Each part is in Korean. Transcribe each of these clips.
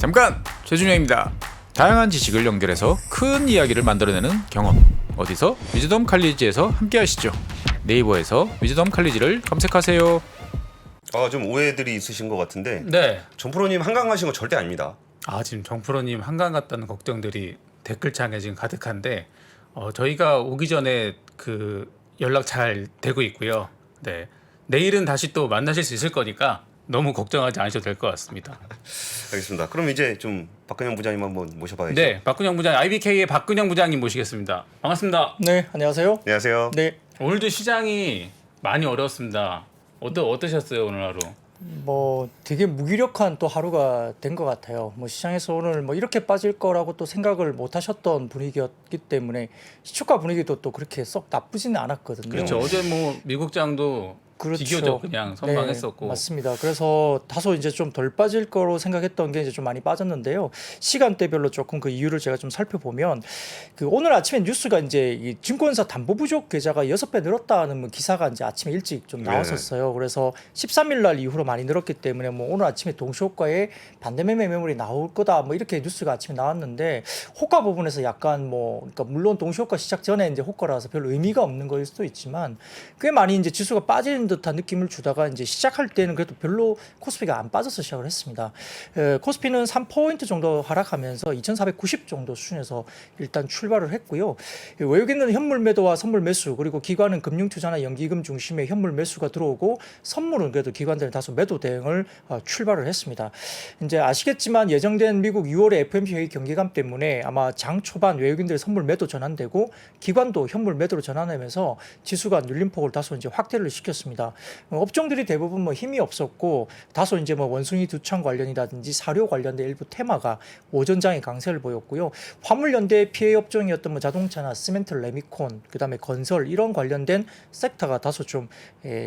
잠깐! 최준영입니다. 다양한 지식을 연결해서 큰 이야기를 만들어내는 경험. 어디서? 위즈덤 칼리지에서 함께 하시죠. 네이버에서 위즈덤 칼리지를 검색하세요. 좀 오해들이 있으신 것 같은데 네. 정프로님 한강 가신 거 절대 아닙니다. 지금 정프로님 한강 갔다는 걱정들이 댓글창에 지금 가득한데 저희가 오기 전에 그 연락 잘 되고 있고요. 네. 내일은 다시 또 만나실 수 있을 거니까 너무 걱정하지 않으셔도 될 것 같습니다. 알겠습니다. 그럼 이제 좀 박근영 부장님 한번 모셔봐야죠. 네, 박근영 부장, IBK의 박근영 부장님 모시겠습니다. 반갑습니다. 네, 안녕하세요. 안녕하세요. 네, 오늘도 시장이 많이 어려웠습니다. 어떠셨어요 오늘 하루? 되게 무기력한 또 하루가 된 것 같아요. 시장에서 오늘 이렇게 빠질 거라고 또 생각을 못 하셨던 분위기였기 때문에 시초가 분위기도 또 그렇게 썩 나쁘지는 않았거든요. 그렇죠. 어제 미국장도 그렇죠. 비교적 그냥 선방했었고. 네, 맞습니다. 그래서 다소 이제 좀 덜 빠질 거로 생각했던 게 이제 좀 많이 빠졌는데요. 시간대별로 조금 그 이유를 제가 좀 살펴보면 오늘 아침에 뉴스가 이제 이 증권사 담보 부족 계좌가 6배 늘었다는 기사가 이제 아침에 일찍 좀 나왔었어요. 그래서 13일 날 이후로 많이 늘었기 때문에 오늘 아침에 동시호가에 반대매매 매물이 나올 거다 이렇게 뉴스가 아침에 나왔는데 호가 부분에서 약간 그러니까 물론 동시호가 시작 전에 이제 호가라서 별 의미가 없는 거일 수도 있지만 꽤 많이 이제 지수가 빠지는 듯한 느낌을 주다가 이제 시작할 때는 그래도 별로 코스피가 안 빠져서 시작을 했습니다. 코스피는 3포인트 정도 하락하면서 2490 정도 수준에서 일단 출발을 했고요. 외국인은 현물 매도와 선물 매수 그리고 기관은 금융투자나 연기금 중심의 현물 매수가 들어오고 선물은 그래도 기관들은 다소 매도 대응을 출발을 했습니다. 이제 아시겠지만 예정된 미국 6월의 FOMC 회의 경계감 때문에 아마 장 초반 외국인들 선물 매도 전환되고 기관도 현물 매도로 전환하면서 지수가 눌림폭을 다소 이제 확대를 시켰습니다. 업종들이 대부분 힘이 없었고 다소 이제 원숭이 두창 관련이라든지 사료 관련된 일부 테마가 오전장에 강세를 보였고요. 화물연대 피해 업종이었던 자동차나 시멘트, 레미콘, 그다음에 건설 이런 관련된 섹터가 다소 좀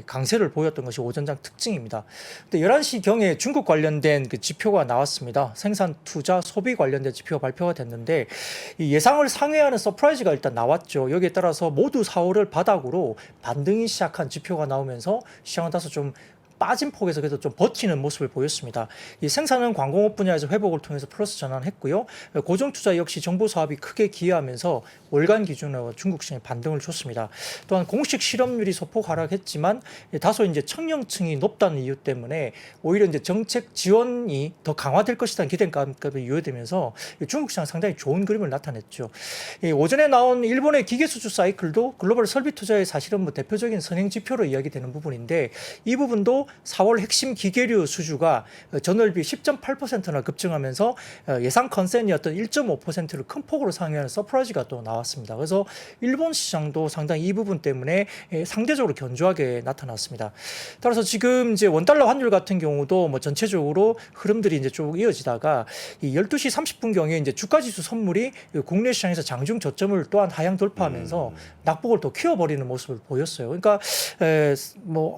강세를 보였던 것이 오전장 특징입니다. 근데 11시 경에 중국 관련된 그 지표가 나왔습니다. 생산, 투자, 소비 관련된 지표가 발표가 됐는데 이 예상을 상회하는 서프라이즈가 일단 나왔죠. 여기에 따라서 모두 4월을 바닥으로 반등이 시작한 지표가 나오면서 시장은 다소 좀 빠진 폭에서 그래도 좀 버티는 모습을 보였습니다. 이 생산은 광공업 분야에서 회복을 통해서 플러스 전환했고요. 고정투자 역시 정보 사업이 크게 기여하면서 월간 기준으로 중국 시장에 반등을 줬습니다. 또한 공식 실업률이 소폭 하락했지만 다소 이제 청년층이 높다는 이유 때문에 오히려 이제 정책 지원이 더 강화될 것이라는 기대감까지 유효되면서 중국 시장 상당히 좋은 그림을 나타냈죠. 오전에 나온 일본의 기계수주 사이클도 글로벌 설비 투자의 사실은 대표적인 선행 지표로 이야기되는 부분인데 이 부분도 4월 핵심 기계류 수주가 전월비 10.8%나 급증하면서 예상 컨센이었던 1.5%를 큰 폭으로 상회하는 서프라이즈가 또 나왔습니다. 그래서 일본 시장도 상당히 이 부분 때문에 상대적으로 견조하게 나타났습니다. 따라서 지금 이제 원달러 환율 같은 경우도 전체적으로 흐름들이 이제 쭉 이어지다가 이 12시 30분 경에 이제 주가지수 선물이 국내 시장에서 장중 저점을 또한 하향 돌파하면서 낙폭을 더 키워버리는 모습을 보였어요. 그러니까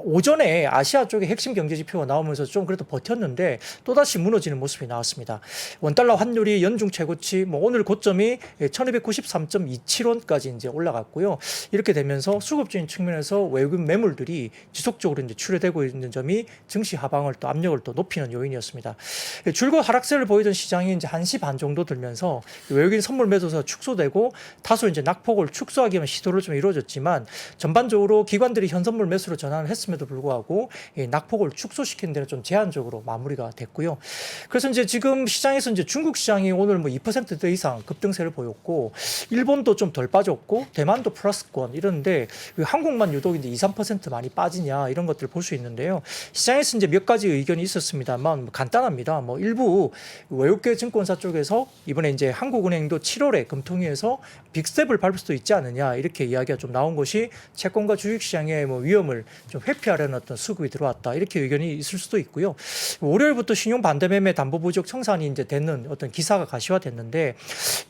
오전에 아시아 쪽에 핵심 경제 지표가 나오면서 좀 그래도 버텼는데 또다시 무너지는 모습이 나왔습니다. 원달러 환율이 연중 최고치 오늘 고점이 1293.27원까지 이제 올라갔고요. 이렇게 되면서 수급적인 측면에서 외국인 매물들이 지속적으로 이제 출회되고 있는 점이 증시 하방을 또 압력을 또 높이는 요인이었습니다. 줄곧 하락세를 보이던 시장이 이제 1시 반 정도 들면서 외국인 선물 매도가 축소되고 다소 이제 낙폭을 축소하기 위한 시도를 좀 이루어졌지만 전반적으로 기관들이 현선물 매수로 전환을 했음에도 불구하고 낙폭을 축소시키는 데는 좀 제한적으로 마무리가 됐고요. 그래서 이제 지금 시장에서 이제 중국 시장이 오늘 2%대 이상 급등세를 보였고 일본도 좀 덜 빠졌고 대만도 플러스권 이런데 왜 한국만 유독 이제 2, 3% 많이 빠지냐 이런 것들을 볼 수 있는데요. 시장에서 이제 몇 가지 의견이 있었습니다만 간단합니다. 일부 외국계 증권사 쪽에서 이번에 이제 한국은행도 7월에 금통위에서 빅스텝을 밟을 수도 있지 않느냐 이렇게 이야기가 좀 나온 것이 채권과 주식시장의 위험을 좀 회피하려는 어떤 수급이 들어왔다 이렇게 의견이 있을 수도 있고요. 월요일부터 신용 반대매매 담보 부족 청산이 이제 되는 어떤 기사가 가시화됐는데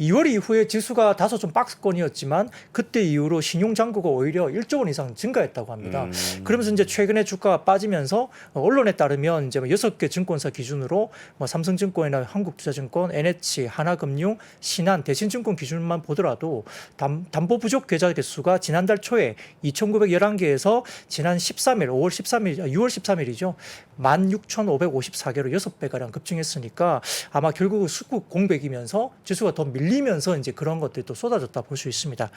2월 이후에 지수가 다소 좀 박스권이었지만 그때 이후로 신용 잔고가 오히려 1조 원 이상 증가했다고 합니다. 그러면서 이제 최근에 주가가 빠지면서 언론에 따르면 이제 6개 증권사 기준으로 삼성증권이나 한국투자증권, NH, 하나금융, 신한, 대신증권 기준만 보더라도 담보 부족 계좌 개수가 지난달 초에 2,911개에서 지난 13일, 5월 13일, 6월 13일이죠. 16,554개로 6배가량 급증했으니까 아마 결국 수급 공백이면서 지수가 더 밀리면서 이제 그런 것들이 또 쏟아졌다 볼 수 있습니다.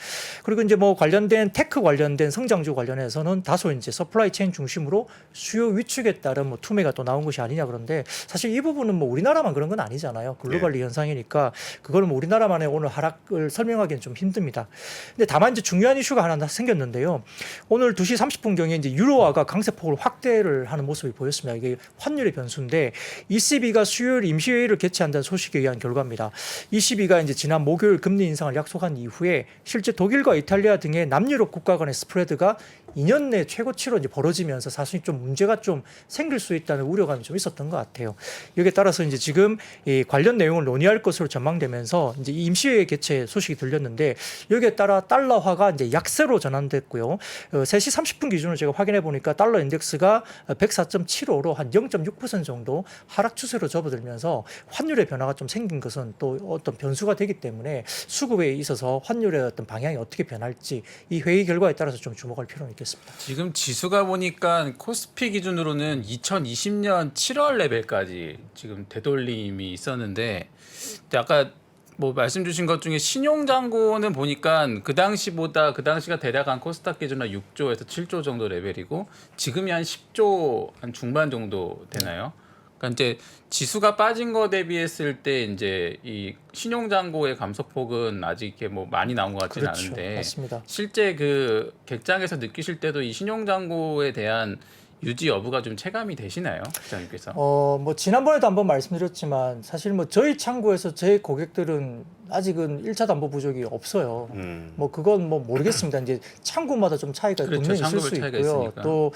그리고 이제 뭐 관련된 테크 관련된 성장주 관련해서는 다소 이제 서플라이 체인 중심으로 수요 위축에 따른 뭐 투매가 또 나온 것이 아니냐 그런데 사실 이 부분은 뭐 우리나라만 그런 건 아니잖아요. 글로벌리 현상이니까 그거는 뭐 우리나라만의 오늘 하락을 설명하기는 좀 힘듭니다. 근데 다만 이제 중요한 이슈가 하나 생겼는데요. 오늘 2시 30분경에 이제 유로화가 강세폭을 확대를 하는 모습이 보였습니다. 이게 환율의 변수인데 ECB가 수요일 임시회의를 개최한다는 소식에 의한 결과입니다. ECB가 이제 지난 목요일 금리 인상을 약속한 이후에 실제 독일과 이탈리아 등의 남유럽 국가 간의 스프레드가 2년 내 최고치로 이제 벌어지면서 사실 좀 문제가 좀 생길 수 있다는 우려감이 좀 있었던 것 같아요. 여기에 따라서 이제 지금 이 관련 내용을 논의할 것으로 전망되면서 이제 임시회의 개최 소식이 들렸는데 여기에 따라 달러화가 이제 약세로 전환됐고요. 3시 30분 기준으로 제가 확인해 보니까 달러 인덱스가 104.75로 한 0.6% 정도 하락 추세로 접어들면서 환율의 변화가 좀 생긴 것은 또 어떤 변수가 되기 때문에 수급에 있어서 환율의 어떤 방향이 어떻게 변할지 이 회의 결과에 따라서 좀 주목할 필요는 있겠습니다. 지금 지수가 보니까 코스피 기준으로는 2020년 7월 레벨까지 지금 되돌림이 있었는데 아까 뭐 말씀 주신 것 중에 신용잔고는 보니까 그 당시보다 그 당시가 대략 한 코스닥 기준으로 6조에서 7조 정도 레벨이고 지금이 한 10조 한 중반 정도 되나요? 그러니까 이제 지수가 빠진 거 대비했을 때 이제 이 신용잔고의 감소폭은 아직 이렇게 뭐 많이 나온 것 같지는 그렇죠. 않은데 맞습니다. 실제 그 객장에서 느끼실 때도 이 신용잔고에 대한 유지 여부가 좀 체감이 되시나요, 기자님께서? 뭐 지난번에도 한번 말씀드렸지만 사실 뭐 저희 창구에서 제 고객들은 아직은 1차 담보 부족이 없어요. 뭐 그건 뭐 모르겠습니다. 이제 창구마다 좀 차이가 그렇죠. 분명히 있을 수 차이가 있고요. 있으니까. 또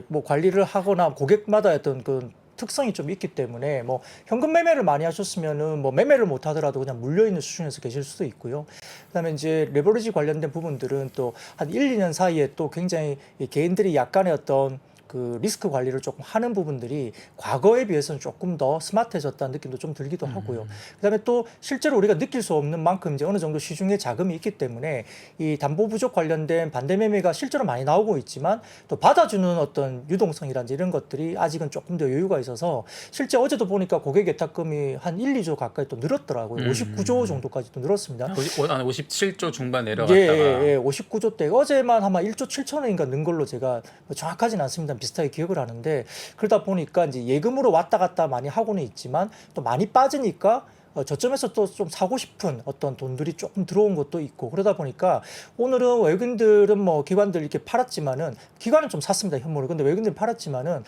뭐 관리를 하거나 고객마다 어떤 그 특성이 좀 있기 때문에 뭐 현금 매매를 많이 하셨으면은 뭐 매매를 못 하더라도 그냥 물려 있는 수준에서 계실 수도 있고요. 그다음에 이제 레버리지 관련된 부분들은 또 한 1, 2년 사이에 또 굉장히 이 개인들이 약간의 어떤 그 리스크 관리를 조금 하는 부분들이 과거에 비해서는 조금 더 스마트해졌다는 느낌도 좀 들기도 하고요. 그다음에 또 실제로 우리가 느낄 수 없는 만큼 이제 어느 정도 시중에 자금이 있기 때문에 이 담보 부족 관련된 반대 매매가 실제로 많이 나오고 있지만 또 받아주는 어떤 유동성이라든지 이런 것들이 아직은 조금 더 여유가 있어서 실제 어제도 보니까 고객 예탁금이 한 1, 2조 가까이 또 늘었더라고요. 59조 정도까지 또 늘었습니다. 한 57조 중반 내려갔다가 예, 59조 대 어제만 아마 1조 7천원인가 는 걸로 제가 정확하지는 않습니다. 비슷하게 기억을 하는데 그러다 보니까 이제 예금으로 왔다 갔다 많이 하고는 있지만 또 많이 빠지니까 저점에서 또 좀 사고 싶은 어떤 돈들이 조금 들어온 것도 있고 그러다 보니까 오늘은 외국인들은 뭐 기관들 이렇게 팔았지만은 기관은 좀 샀습니다 현물을. 근데 외국인들 팔았지만은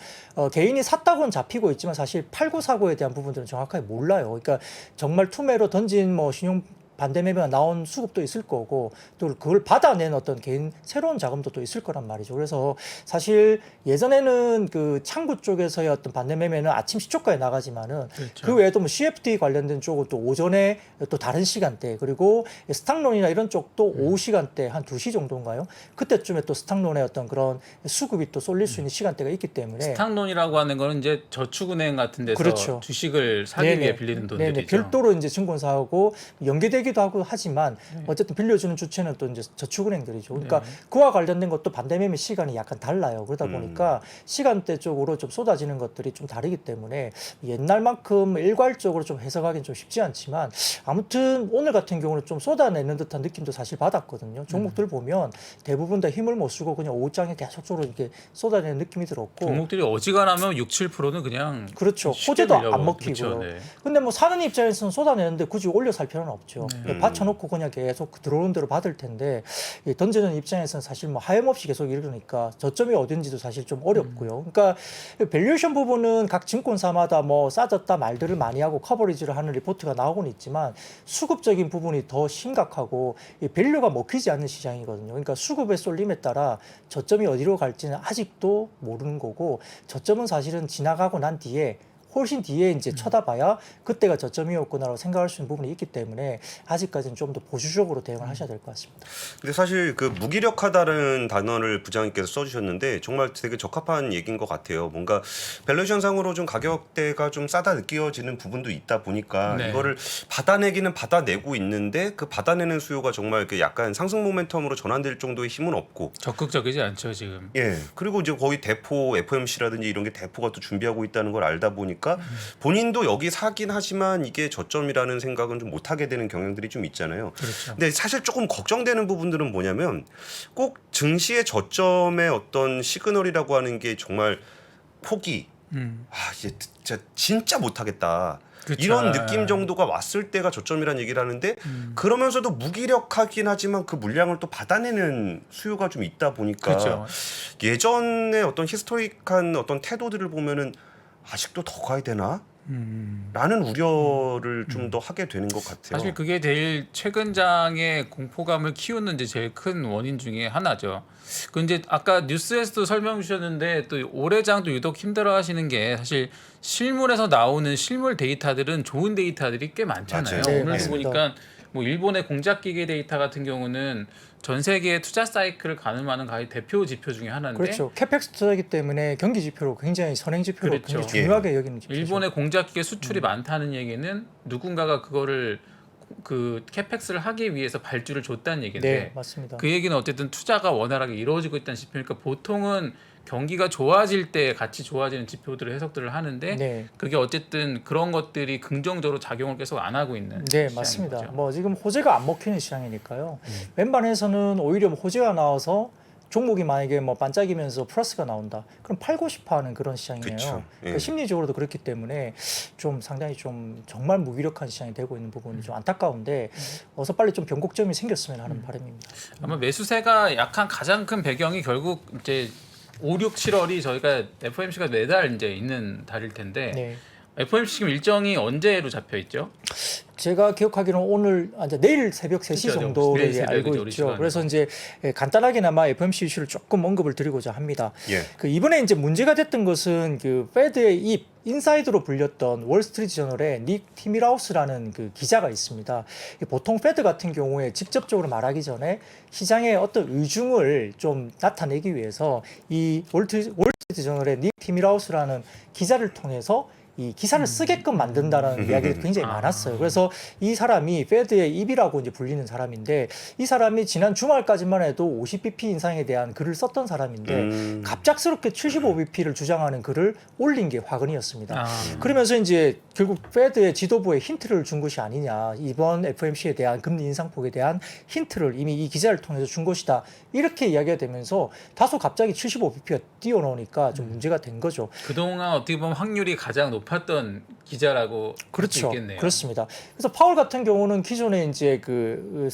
개인이 샀다고는 잡히고 있지만 사실 팔고 사고에 대한 부분들은 정확하게 몰라요. 그러니까 정말 투매로 던진 뭐 신용 반대 매매가 나온 수급도 있을 거고 또 그걸 받아낸 어떤 개인 새로운 자금도 또 있을 거란 말이죠. 그래서 사실 예전에는 그 창구 쪽에서의 어떤 반대 매매는 아침 시초가에 나가지만은 그렇죠. 그 외에도 뭐 CFD 관련된 쪽은 또 오전에 또 다른 시간대 그리고 스탁론이나 이런 쪽도 오후 시간대 한 2시 정도인가요? 그때쯤에 또 스탁론의 어떤 그런 수급이 또 쏠릴 수 있는 시간대가 있기 때문에 스탁론이라고 하는 거는 이제 저축은행 같은 데서 그렇죠. 주식을 사기 위해 빌리는 돈들이죠. 네네. 별도로 이제 증권사하고 연계되기도 하고 하지만 어쨌든 빌려주는 주체는 또 이제 저축은행들이죠. 그러니까 그와 관련된 것도 반대매매 시간이 약간 달라요. 그러다 보니까 시간대 쪽으로 좀 쏟아지는 것들이 좀 다르기 때문에 옛날만큼 일괄적으로 좀 해석하기는 좀 쉽지 않지만 아무튼 오늘 같은 경우는 좀 쏟아내는 듯한 느낌도 사실 받았거든요. 종목들 보면 대부분 다 힘을 못 쓰고 그냥 오후장에 계속적으로 이렇게 쏟아내는 느낌이 들었고 종목들이 어지간하면 6, 7%는 그냥 그렇죠. 쉽게 호재도 안 밀려버려. 먹히고요. 그렇죠. 네. 근데 뭐 사는 입장에서는 쏟아내는데 굳이 올려 살 필요는 없죠. 받쳐놓고 그냥 계속 들어오는 대로 받을 텐데 던지는 입장에서는 사실 뭐 하염없이 계속 이러니까 저점이 어딘지도 사실 좀 어렵고요. 그러니까 밸류에이션 부분은 각 증권사마다 뭐 싸졌다 말들을 많이 하고 커버리지를 하는 리포트가 나오고는 있지만 수급적인 부분이 더 심각하고 이 밸류가 먹히지 않는 시장이거든요. 그러니까 수급의 쏠림에 따라 저점이 어디로 갈지는 아직도 모르는 거고 저점은 사실은 지나가고 난 뒤에 훨씬 뒤에 이제 쳐다봐야 그때가 저점이었구나라고 생각할 수 있는 부분이 있기 때문에 아직까지는 좀 더 보수적으로 대응을 하셔야 될 것 같습니다. 근데 사실 그 무기력하다는 단어를 부장님께서 써주셨는데 정말 되게 적합한 얘기인 것 같아요. 뭔가 밸류에이션상으로 좀 가격대가 좀 싸다 느껴지는 부분도 있다 보니까 네. 이거를 받아내기는 받아내고 있는데 그 받아내는 수요가 정말 그 약간 상승 모멘텀으로 전환될 정도의 힘은 없고 적극적이지 않죠 지금. 예. 그리고 이제 거의 대포 FOMC라든지 이런 게 대포가 또 준비하고 있다는 걸 알다 보니까 본인도 여기 사긴 하지만 이게 저점이라는 생각은 좀 못하게 되는 경향들이 좀 있잖아요. 그렇죠. 근데 사실 조금 걱정되는 부분들은 뭐냐면 꼭 증시의 저점의 어떤 시그널이라고 하는 게 정말 폭이 이제 진짜 못하겠다. 그쵸. 이런 느낌 정도가 왔을 때가 저점이라는 얘기를 하는데 그러면서도 무기력하긴 하지만 그 물량을 또 받아내는 수요가 좀 있다 보니까 그렇죠. 예전의 어떤 히스토릭한 어떤 태도들을 보면은 아직도 더 가야 되나? 라는 우려를 좀 더 하게 되는 것 같아요. 사실 그게 제일 최근장의 공포감을 키우는 이제 제일 큰 원인 중에 하나죠. 그 이제 아까 뉴스에서도 설명 주셨는데 또 올해장도 유독 힘들어하시는 게 사실 실물에서 나오는 실물 데이터들은 좋은 데이터들이 꽤 많잖아요. 맞아요. 네, 오늘도 맞습니다. 보니까 뭐 일본의 공작기계 데이터 같은 경우는 전 세계 투자 사이클을 가늠하는 거의 대표 지표 중에 하나인데 그렇죠. 캐펙스 투자이기 때문에 경기 지표로 굉장히 선행 지표로 그렇죠. 굉장히 중요하게 여기는 지표죠. 일본의 공작기계 수출이 많다는 얘기는 누군가가 그거를 그 캐펙스를 하기 위해서 발주를 줬다는 얘기인데 네, 맞습니다. 그 얘기는 어쨌든 투자가 원활하게 이루어지고 있다는 지표니까 보통은 경기가 좋아질 때 같이 좋아지는 지표들을 해석들을 하는데 네. 그게 어쨌든 그런 것들이 긍정적으로 작용을 계속 안 하고 있는 네, 시장인 맞습니다. 거죠. 뭐 지금 호재가 안 먹히는 시장이니까요. 웬만해서는 오히려 뭐 호재가 나와서 종목이 만약에 뭐 반짝이면서 플러스가 나온다. 그럼 팔고 싶어 하는 그런 시장이에요. 그쵸. 예. 그러니까 심리적으로도 그렇기 때문에 좀 상당히 좀 정말 무기력한 시장이 되고 있는 부분이 좀 안타까운데 어서 빨리 좀 변곡점이 생겼으면 하는 바람입니다. 아마 매수세가 약한 가장 큰 배경이 결국 이제 5, 6, 7월이 저희가 FOMC가 매달 이제 있는 달일 텐데 네. FOMC 지금 일정이 언제로 잡혀 있죠? 제가 기억하기로는 오늘 이제 내일 새벽 3시 그죠. 정도로 내일 이제 새벽이죠, 알고 우리 있죠. 시간으로. 그래서 이제 간단하게나마 FOMC 이슈를 조금 언급을 드리고자 합니다. 예. 그 이번에 이제 문제가 됐던 것은 그 페드의 입 인사이드로 불렸던 월스트리트 저널의 닉 티밀하우스라는 그 기자가 있습니다. 보통 페드 같은 경우에 직접적으로 말하기 전에 시장의 어떤 의중을 좀 나타내기 위해서 이 월스트리트 저널의 닉 티밀하우스라는 기자를 통해서 이 기사를 쓰게끔 만든다라는 이야기가 굉장히 많았어요. 그래서 이 사람이 페드의 입이라고 이제 불리는 사람인데 이 사람이 지난 주말까지만 해도 50bp 인상에 대한 글을 썼던 사람인데 갑작스럽게 75bp를 주장하는 글을 올린 게 화근이었습니다. 그러면서 이제 결국 페드의 지도부에 힌트를 준 것이 아니냐. 이번 FOMC에 대한 금리 인상폭에 대한 힌트를 이미 이 기자를 통해서 준 것이다. 이렇게 이야기가 되면서 다소 갑자기 75bp가 뛰어나오니까 좀 문제가 된 거죠. 그동안 어떻게 보면 확률이 가장 높았던 기자라고 할 수 그렇죠. 있겠네요. 그렇습니다. 그래서 파월 같은 경우는 기존에 이제 그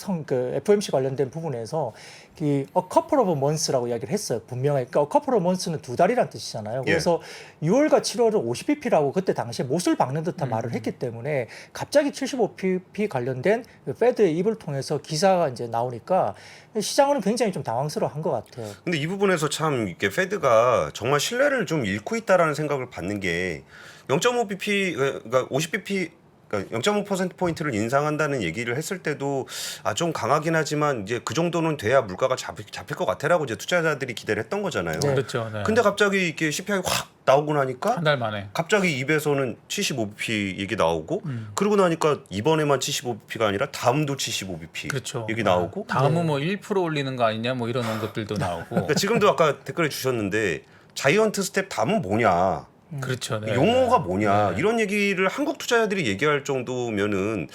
FOMC 관련된 부분에서 그 a couple of months라고 이야기를 했어요. 분명히. 그러니까 a couple of months는 두 달이란 뜻이잖아요. 그래서 6월과 7월은 50bp라고 그때 당시에 못을 박는 듯한 말을 했기 때문에 갑자기 75bp 관련된 그 페드의 입을 통해서 기사가 이제 나오니까 시장은 굉장히 좀 당황스러워한 것 같아요. 근데 이 부분에서 참 이게 페드가 정말 신뢰를 좀 잃고 있다라는 생각을 받는 게 0.5bp 그러니까 50bp 그러니까 0.5% 포인트를 인상한다는 얘기를 했을 때도 좀 강하긴 하지만 이제 그 정도는 돼야 물가가 잡힐 것 같아라고 이제 투자자들이 기대를 했던 거잖아요. 네. 그렇죠. 네. 근데 갑자기 이게 CPI 확 나오고 나니까 한 달 만에. 갑자기 입에서는 75bp 얘기 나오고 그러고 나니까 이번에만 75bp가 아니라 다음도 75bp 그렇죠. 얘기 나오고 다음은 뭐 1% 올리는 거 아니냐 뭐 이런 언급들도 나오고. 그러니까 지금도 아까 댓글에 주셨는데 자이언트 스텝 다음은 뭐냐 그렇죠. 네. 용어가 뭐냐 이런 얘기를 한국 투자자들이 얘기할 정도면은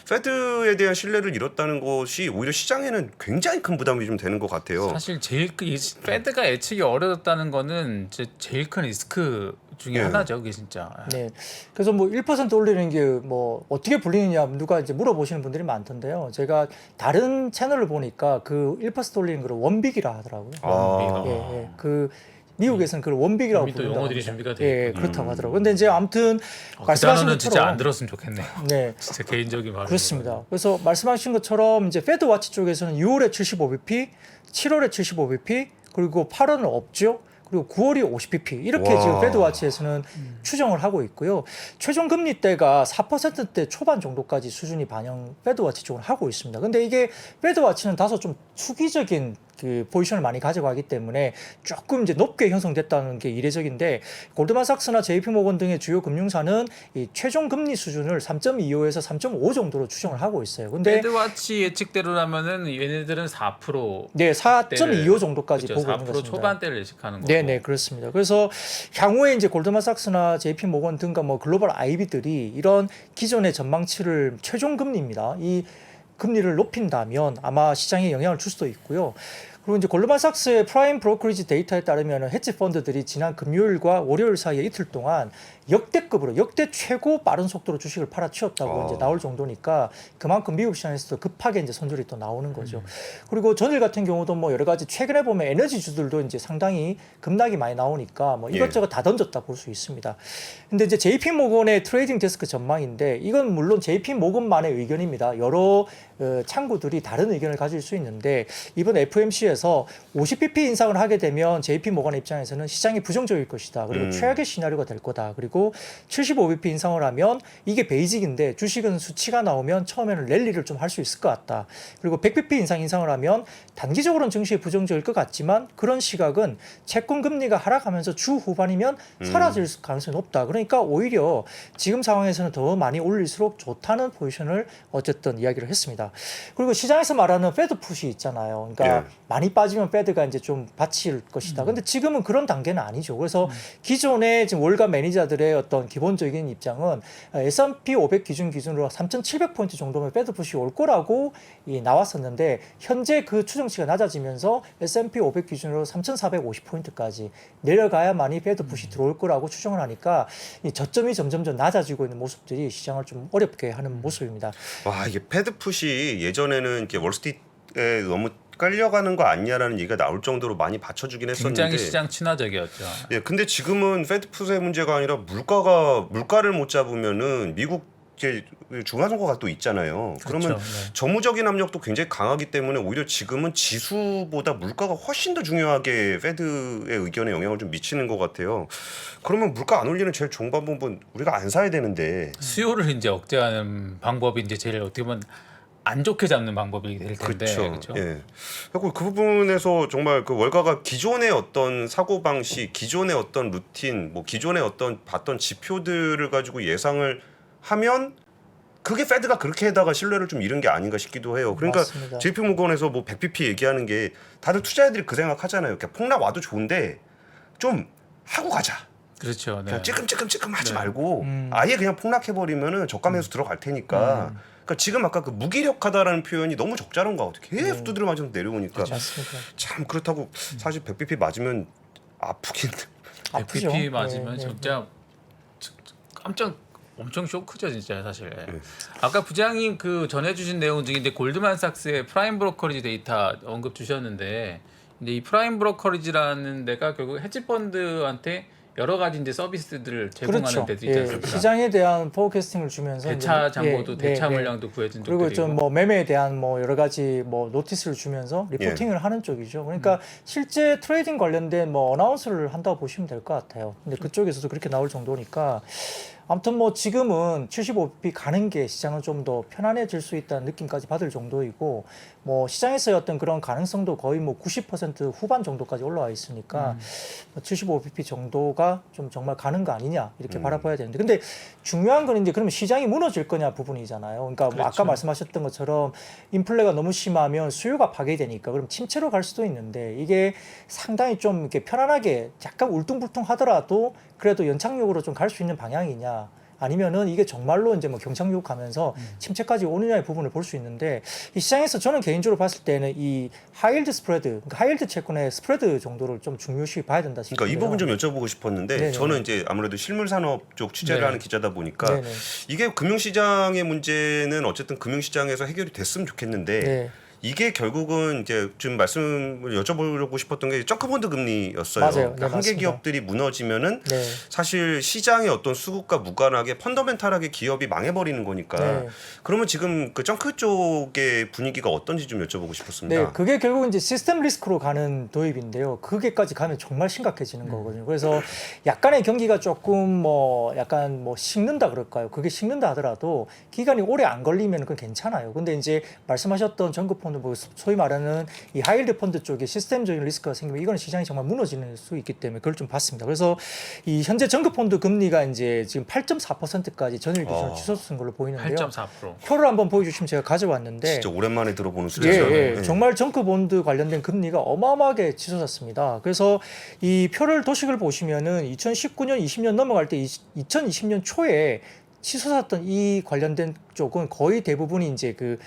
페드에 대한 신뢰를 잃었다는 것이 오히려 시장에는 굉장히 큰 부담이 좀 되는 것 같아요. 사실 제일 이 페드가 예측이 어려졌다는 거는 제일 큰 리스크 중에 예. 하나죠, 그게 진짜. 네. 그래서 뭐 1% 올리는 게 뭐 어떻게 불리느냐 누가 이제 물어보시는 분들이 많던데요. 제가 다른 채널을 보니까 그 1% 올리는 걸 원빅이라 하더라고요. 아. 예, 예. 그 미국에서는 그걸 원빅이라고 이미 또 부른다고 용어들이 합니다. 준비가 돼 예, 있군요. 그렇다고 하더라고요. 근데 이제 아무튼 그 말씀하신 단어는 진짜 것처럼 안 들었으면 좋겠네요. 네. 진짜 개인적인 말로. 그렇습니다. 그래서 말씀하신 것처럼 이제 페드 와치 쪽에서는 6월에 75bp, 7월에 75bp, 그리고 8월은 없죠. 그리고 9월이 50bp 이렇게 와. 지금 페드와치에서는 추정을 하고 있고요. 최종 금리대가 4%대 초반 정도까지 수준이 반영 페드와치 쪽으로 하고 있습니다. 근데 이게 페드와치는 다소 좀 투기적인 그 포지션을 많이 가져가기 때문에 조금 이제 높게 형성됐다는 게 이례적인데 골드만삭스나 JP모건 등의 주요 금융사는 이 최종 금리 수준을 3.25에서 3.5 정도로 추정을 하고 있어요. 근데 페드와치 예측대로라면은 얘네들은 4% 네, 4.25 정도까지 그렇죠. 보고 있는 4% 것입니다. 초반대를 예측하는 거고. 네네 그렇습니다. 그래서 향후에 이제 골드만삭스나 JP모건 등과 뭐 글로벌 IB들이 이런 기존의 전망치를 최종 금리입니다. 이 금리를 높인다면 아마 시장에 영향을 줄 수도 있고요. 그리고 이제 골드만삭스의 프라임 브로커리지 데이터에 따르면 헤지 펀드들이 지난 금요일과 월요일 사이에 이틀 동안 역대급으로 역대 최고 빠른 속도로 주식을 팔아치웠다고 이제 나올 정도니까 그만큼 미국 시장에서도 급하게 이제 손절이 또 나오는 거죠. 그리고 전일 같은 경우도 뭐 여러 가지 최근에 보면 에너지주들도 이제 상당히 급락이 많이 나오니까 뭐 이것저것 다 던졌다 볼 수 있습니다. 근데 이제 JP 모건의 트레이딩 데스크 전망인데 이건 물론 JP 모건만의 의견입니다. 여러 창구들이 다른 의견을 가질 수 있는데 이번 FOMC에서 50bp 인상을 하게 되면 JP 모건의 입장에서는 시장이 부정적일 것이다. 그리고 최악의 시나리오가 될 거다. 그리고 75bp 인상을 하면 이게 베이직인데 주식은 수치가 나오면 처음에는 랠리를 좀 할 수 있을 것 같다. 그리고 100bp 인상을 하면 단기적으로는 증시에 부정적일 것 같지만 그런 시각은 채권 금리가 하락하면서 주 후반이면 사라질 가능성이 높다. 그러니까 오히려 지금 상황에서는 더 많이 올릴수록 좋다는 포지션을 어쨌든 이야기를 했습니다. 그리고 시장에서 말하는 페드 푸시 있잖아요. 그러니까 많이 빠지면 페드가 이제 좀 받칠 것이다. 근데 지금은 그런 단계는 아니죠. 그래서 기존의 지금 월가 매니저들의 어떤 기본적인 입장은 S&P 500 기준으로 3,700포인트 정도면 페드 푸시 올 거라고 나왔었는데 현재 그 추정치가 낮아지면서 S&P 500 기준으로 3,450포인트까지 내려가야만이 페드 푸시 들어올 거라고 추정을 하니까 이 저점이 점점 낮아지고 있는 모습들이 시장을 좀 어렵게 하는 모습입니다. 와, 이게 패드 푸시 예전에는 이렇게 월스트리트에 너무 깔려가는 거 아니냐라는 얘기가 나올 정도로 많이 받쳐주긴 했었는데 굉장히 시장 친화적이었죠. 예, 근데 지금은 패드 푸시의 문제가 아니라 물가를 못 잡으면은 미국 이제 중간선거가 또 있잖아요. 그러면 그렇죠. 네. 정무적인 압력도 굉장히 강하기 때문에 오히려 지금은 지수보다 물가가 훨씬 더 중요하게 페드의 의견에 영향을 좀 미치는 것 같아요. 그러면 물가 안 올리는 제일 좋은 방법은 우리가 안 사야 되는데 수요를 이제 억제하는 방법이 이제 제일 어떻게 보면 안 좋게 잡는 방법이 될 텐데. 그렇죠. 예. 그리고 그 부분에서 정말 그 월가가 기존의 어떤 사고 방식, 기존의 어떤 루틴, 뭐 기존의 어떤 봤던 지표들을 가지고 예상을 하면 그게 페드가 그렇게 해다가 신뢰를 좀 잃은 게 아닌가 싶기도 해요. 그러니까 맞습니다. JP모건에서 뭐 100bp 얘기하는 게 다들 투자자들이 그 생각하잖아요. 그러니까 폭락 와도 좋은데 좀 하고 가자. 그렇죠. 네. 그냥 찌끔찌끔 하지 네. 말고 아예 그냥 폭락해버리면은 저가 매수 들어갈 테니까. 그러니까 지금 아까 그 무기력하다라는 표현이 너무 적절한 거 같아요. 계속 두드려 맞으면서 내려오니까 맞습니다. 참 그렇다고 사실 100bp 맞으면 아프긴. 아프죠. 100bp 맞으면 네, 네. 진짜 엄청 쇼크죠 진짜 사실. 아까 부장님 그 전해주신 내용 중에 이제 골드만삭스의 프라임 브로커리지 데이터 언급 주셨는데, 이제 이 프라임 브로커리지라는 데가 결국 헤지펀드한테 여러 가지 이제 서비스들을 제공하는 그렇죠. 데도 있지 예, 않습니까? 시장에 대한 포캐스팅을 주면서 대차 이제 정보도 대차 네. 물량도 구해준 그리고 쪽들이고. 좀 뭐 매매에 대한 뭐 여러 가지 뭐 노티스를 주면서 리포팅을 하는 쪽이죠. 그러니까 실제 트레이딩 관련된 뭐 어나운스를 한다고 보시면 될 것 같아요. 근데 그쪽에서도 그렇게 나올 정도니까 아무튼 뭐 지금은 75bp 가는 게 시장은 좀 더 편안해질 수 있다는 느낌까지 받을 정도이고 뭐 시장에서의 어떤 그런 가능성도 거의 뭐 90% 후반 정도까지 올라와 있으니까 75bp 정도가 좀 정말 가는 거 아니냐 이렇게 바라봐야 되는데 근데 중요한 건 이제 그러면 시장이 무너질 거냐 부분이잖아요. 그러니까 뭐 그렇죠. 아까 말씀하셨던 것처럼 인플레가 너무 심하면 수요가 파괴되니까 그럼 침체로 갈 수도 있는데 이게 상당히 좀 이렇게 편안하게 약간 울퉁불퉁 하더라도 그래도 연착륙으로 좀 갈 수 있는 방향이냐 아니면은 이게 정말로 이제 뭐 경착륙 가면서 침체까지 오느냐의 부분을 볼 수 있는데 이 시장에서 저는 개인적으로 봤을 때는 이 하이힐드 스프레드, 그러니까 하이힐드 채권의 스프레드 정도를 좀 중요시 봐야 된다 싶어요. 그러니까 이 부분 좀 여쭤보고 싶었는데 네네. 저는 이제 아무래도 실물산업 쪽 취재를 네. 하는 기자다 보니까 네네. 이게 금융시장의 문제는 어쨌든 금융시장에서 해결이 됐으면 좋겠는데 네. 이게 결국은 이제 지금 말씀을 여쭤보려고 싶었던 게 정크본드 금리였어요. 맞아요. 그러니까 네, 한계 맞습니다. 기업들이 무너지면은 네. 사실 시장의 어떤 수급과 무관하게 펀더멘탈하게 기업이 망해버리는 거니까. 네. 그러면 지금 그 정크 쪽의 분위기가 어떤지 좀 여쭤보고 싶었습니다. 네, 그게 결국 이제 시스템 리스크로 가는 도입인데요. 그게까지 가면 정말 심각해지는 거거든요. 그래서 약간의 경기가 조금 뭐 약간 뭐 식는다 그럴까요? 그게 식는다 하더라도 기간이 오래 안 걸리면 그건 괜찮아요. 근데 이제 말씀하셨던 정크펀드 뭐 소위 말하는 이 하이힐드 펀드 쪽에 시스템적인 리스크가 생기면 이거는 시장이 정말 무너지는 수 있기 때문에 그걸 좀 봤습니다. 그래서 이 현재 정크펀드 금리가 이제 지금 8.4%까지 전일 기준으로 치솟은 걸로 보이는데요. 8.4%. 표를 한번 보여주시면 제가 가져왔는데 진짜 오랜만에 들어보는 예, 수치죠. 예. 네. 정말 정크본드 관련된 금리가 어마어마하게 치솟았습니다. 그래서 이 표를 도식을 보시면은 2019년, 20년 넘어갈 때 2020년 초에 치솟았던 이 관련된 쪽은 거의 대부분이 이제 그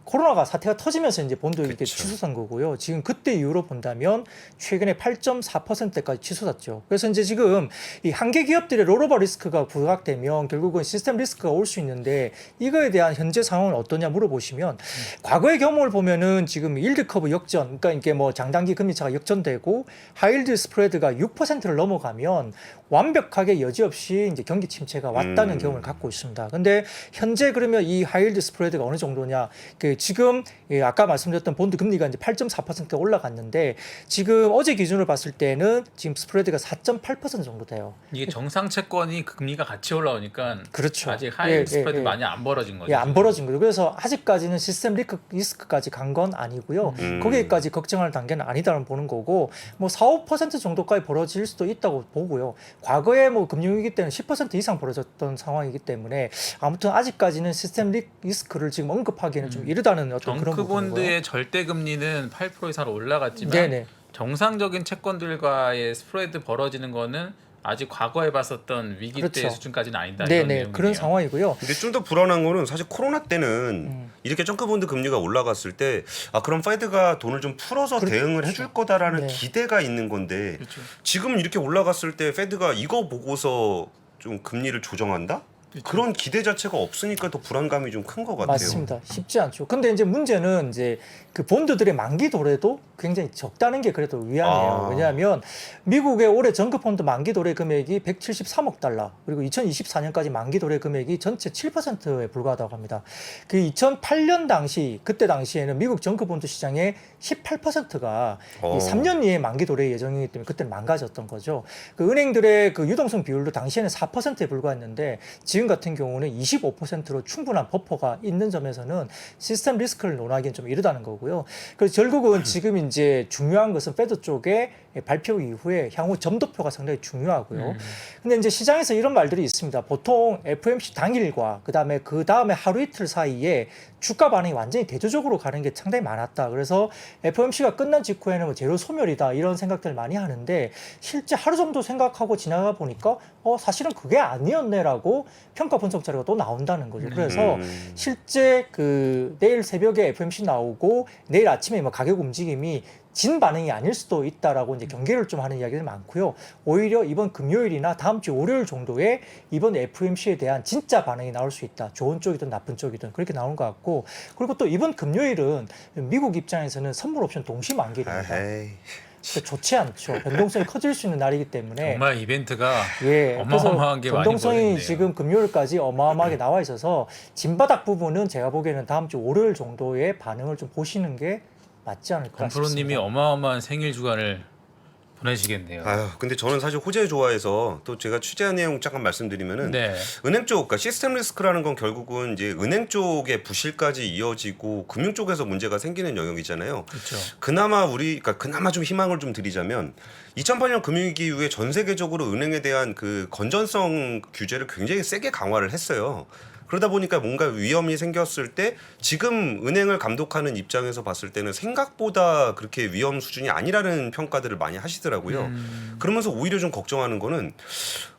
코로나가 사태가 터지면서 이제 본도 이렇게 그쵸. 치솟은 거고요. 지금 그때 이후로 본다면 최근에 8.4%까지 치솟았죠. 그래서 이제 지금 이 한계 기업들의 롤오버 리스크가 부각되면 결국은 시스템 리스크가 올 수 있는데 이거에 대한 현재 상황은 어떠냐 물어보시면 과거의 경험을 보면은 지금 일드 커브 역전, 그러니까 이게 뭐 장단기 금리차가 역전되고 하이힐드 스프레드가 6%를 넘어가면 완벽하게 여지없이 이제 경기 침체가 왔다는 경험을 갖고 있습니다. 근데 현재 그러면 이 하이힐드 스프레드가 어느 정도냐? 그 지금 아까 말씀드렸던 본드 금리가 이제 8.4% 올라갔는데 지금 어제 기준으로 봤을 때는 지금 스프레드가 4.8% 정도 돼요. 이게 정상 채권이 금리가 같이 올라오니까 그렇죠. 아직 하이 스프레드 예. 많이 안 벌어진 거죠. 예, 안 벌어진 거죠. 그래서 아직까지는 시스템 리스크까지 간 건 아니고요. 거기까지 걱정할 단계는 아니다라는 보는 거고, 뭐 4~5% 정도까지 벌어질 수도 있다고 보고요. 과거에 뭐 금융위기 때는 10% 이상 벌어졌던 상황이기 때문에 아무튼 아직까지는 시스템 리스크를 지금 언급하기에는 좀 이르다는 어떤 그런 부분이고요. 정크본드의 절대 금리는 8% 이상으로 올라갔지만 네네. 정상적인 채권들과의 스프레드 벌어지는 거는 아직 과거에 봤었던 위기 그렇죠. 때 수준까지는 아니다. 이런 네네. 내용이네요. 그런 상황이고요. 근데 좀 더 불안한 거는 사실 코로나 때는 이렇게 정크본드 금리가 올라갔을 때 그럼 페드가 돈을 좀 풀어서 대응을 해줄 거다라는 네. 기대가 있는 건데 그렇죠. 지금 이렇게 올라갔을 때 페드가 이거 보고서 좀 금리를 조정한다? 그런 기대 자체가 없으니까 더 불안감이 좀 큰 것 같아요. 맞습니다. 쉽지 않죠. 근데 이제 문제는 이제 그 본드들의 만기 도래도 굉장히 적다는 게 그래도 위안이에요. 왜냐하면 미국의 올해 정크펀드 만기 도래 금액이 173억 달러, 그리고 2024년까지 만기 도래 금액이 전체 7%에 불과하다고 합니다. 그 2008년 당시, 그때 당시에는 미국 정크본드 시장의 18%가 이 3년 이에 만기 도래 예정이기 때문에 그때는 망가졌던 거죠. 그 은행들의 그 유동성 비율도 당시에는 4%에 불과했는데 지금 같은 경우는 25%로 충분한 버퍼가 있는 점에서는 시스템 리스크를 논하기엔 좀 이르다는 거고요. 그래서 결국은 지금 이제 중요한 것은 페드 쪽의 발표 이후에 향후 점도표가 상당히 중요하고요. 근데 이제 시장에서 이런 말들이 있습니다. 보통 FOMC 당일과 그 다음에 하루 이틀 사이에 주가 반응이 완전히 대조적으로 가는 게 상당히 많았다. 그래서 FOMC가 끝난 직후에는 뭐 제로 소멸이다 이런 생각들 많이 하는데 실제 하루 정도 생각하고 지나가 보니까 사실은 그게 아니었네라고 평가 분석 자료가 또 나온다는 거죠. 그래서 실제 그 내일 새벽에 FOMC 나오고 내일 아침에 뭐 가격 움직임이 진 반응이 아닐 수도 있다라고 이제 경계를 좀 하는 이야기들 많고요. 오히려 이번 금요일이나 다음 주 월요일 정도에 이번 FOMC에 대한 진짜 반응이 나올 수 있다. 좋은 쪽이든 나쁜 쪽이든 그렇게 나오는 것 같고, 그리고 또 이번 금요일은 미국 입장에서는 선물 옵션 동시 만기입니다. 에이. 좋지 않죠. 변동성이 커질 수 있는 날이기 때문에 정말 이벤트가 그래서 어마어마한 게 많이 변동성이 벌어졌네요. 지금 금요일까지 어마어마하게 나와 있어서 진바닥 부분은 제가 보기에는 다음 주 월요일 정도의 반응을 좀 보시는 게 맞지 않을까 건프로님이 싶습니다. 어마어마한 생일 주간을 보내시겠네요. 근데 저는 사실 호재 좋아해서 또 제가 취재한 내용 잠깐 말씀드리면은 네. 은행 쪽, 그러니까 시스템 리스크라는 건 결국은 이제 은행 쪽의 부실까지 이어지고 금융 쪽에서 문제가 생기는 영역이잖아요. 그렇죠. 그나마 좀 희망을 좀 드리자면 2008년 금융위기 이후에 전 세계적으로 은행에 대한 그 건전성 규제를 굉장히 세게 강화를 했어요. 그러다 보니까 뭔가 위험이 생겼을 때 지금 은행을 감독하는 입장에서 봤을 때는 생각보다 그렇게 위험 수준이 아니라는 평가들을 많이 하시더라고요. 그러면서 오히려 좀 걱정하는 거는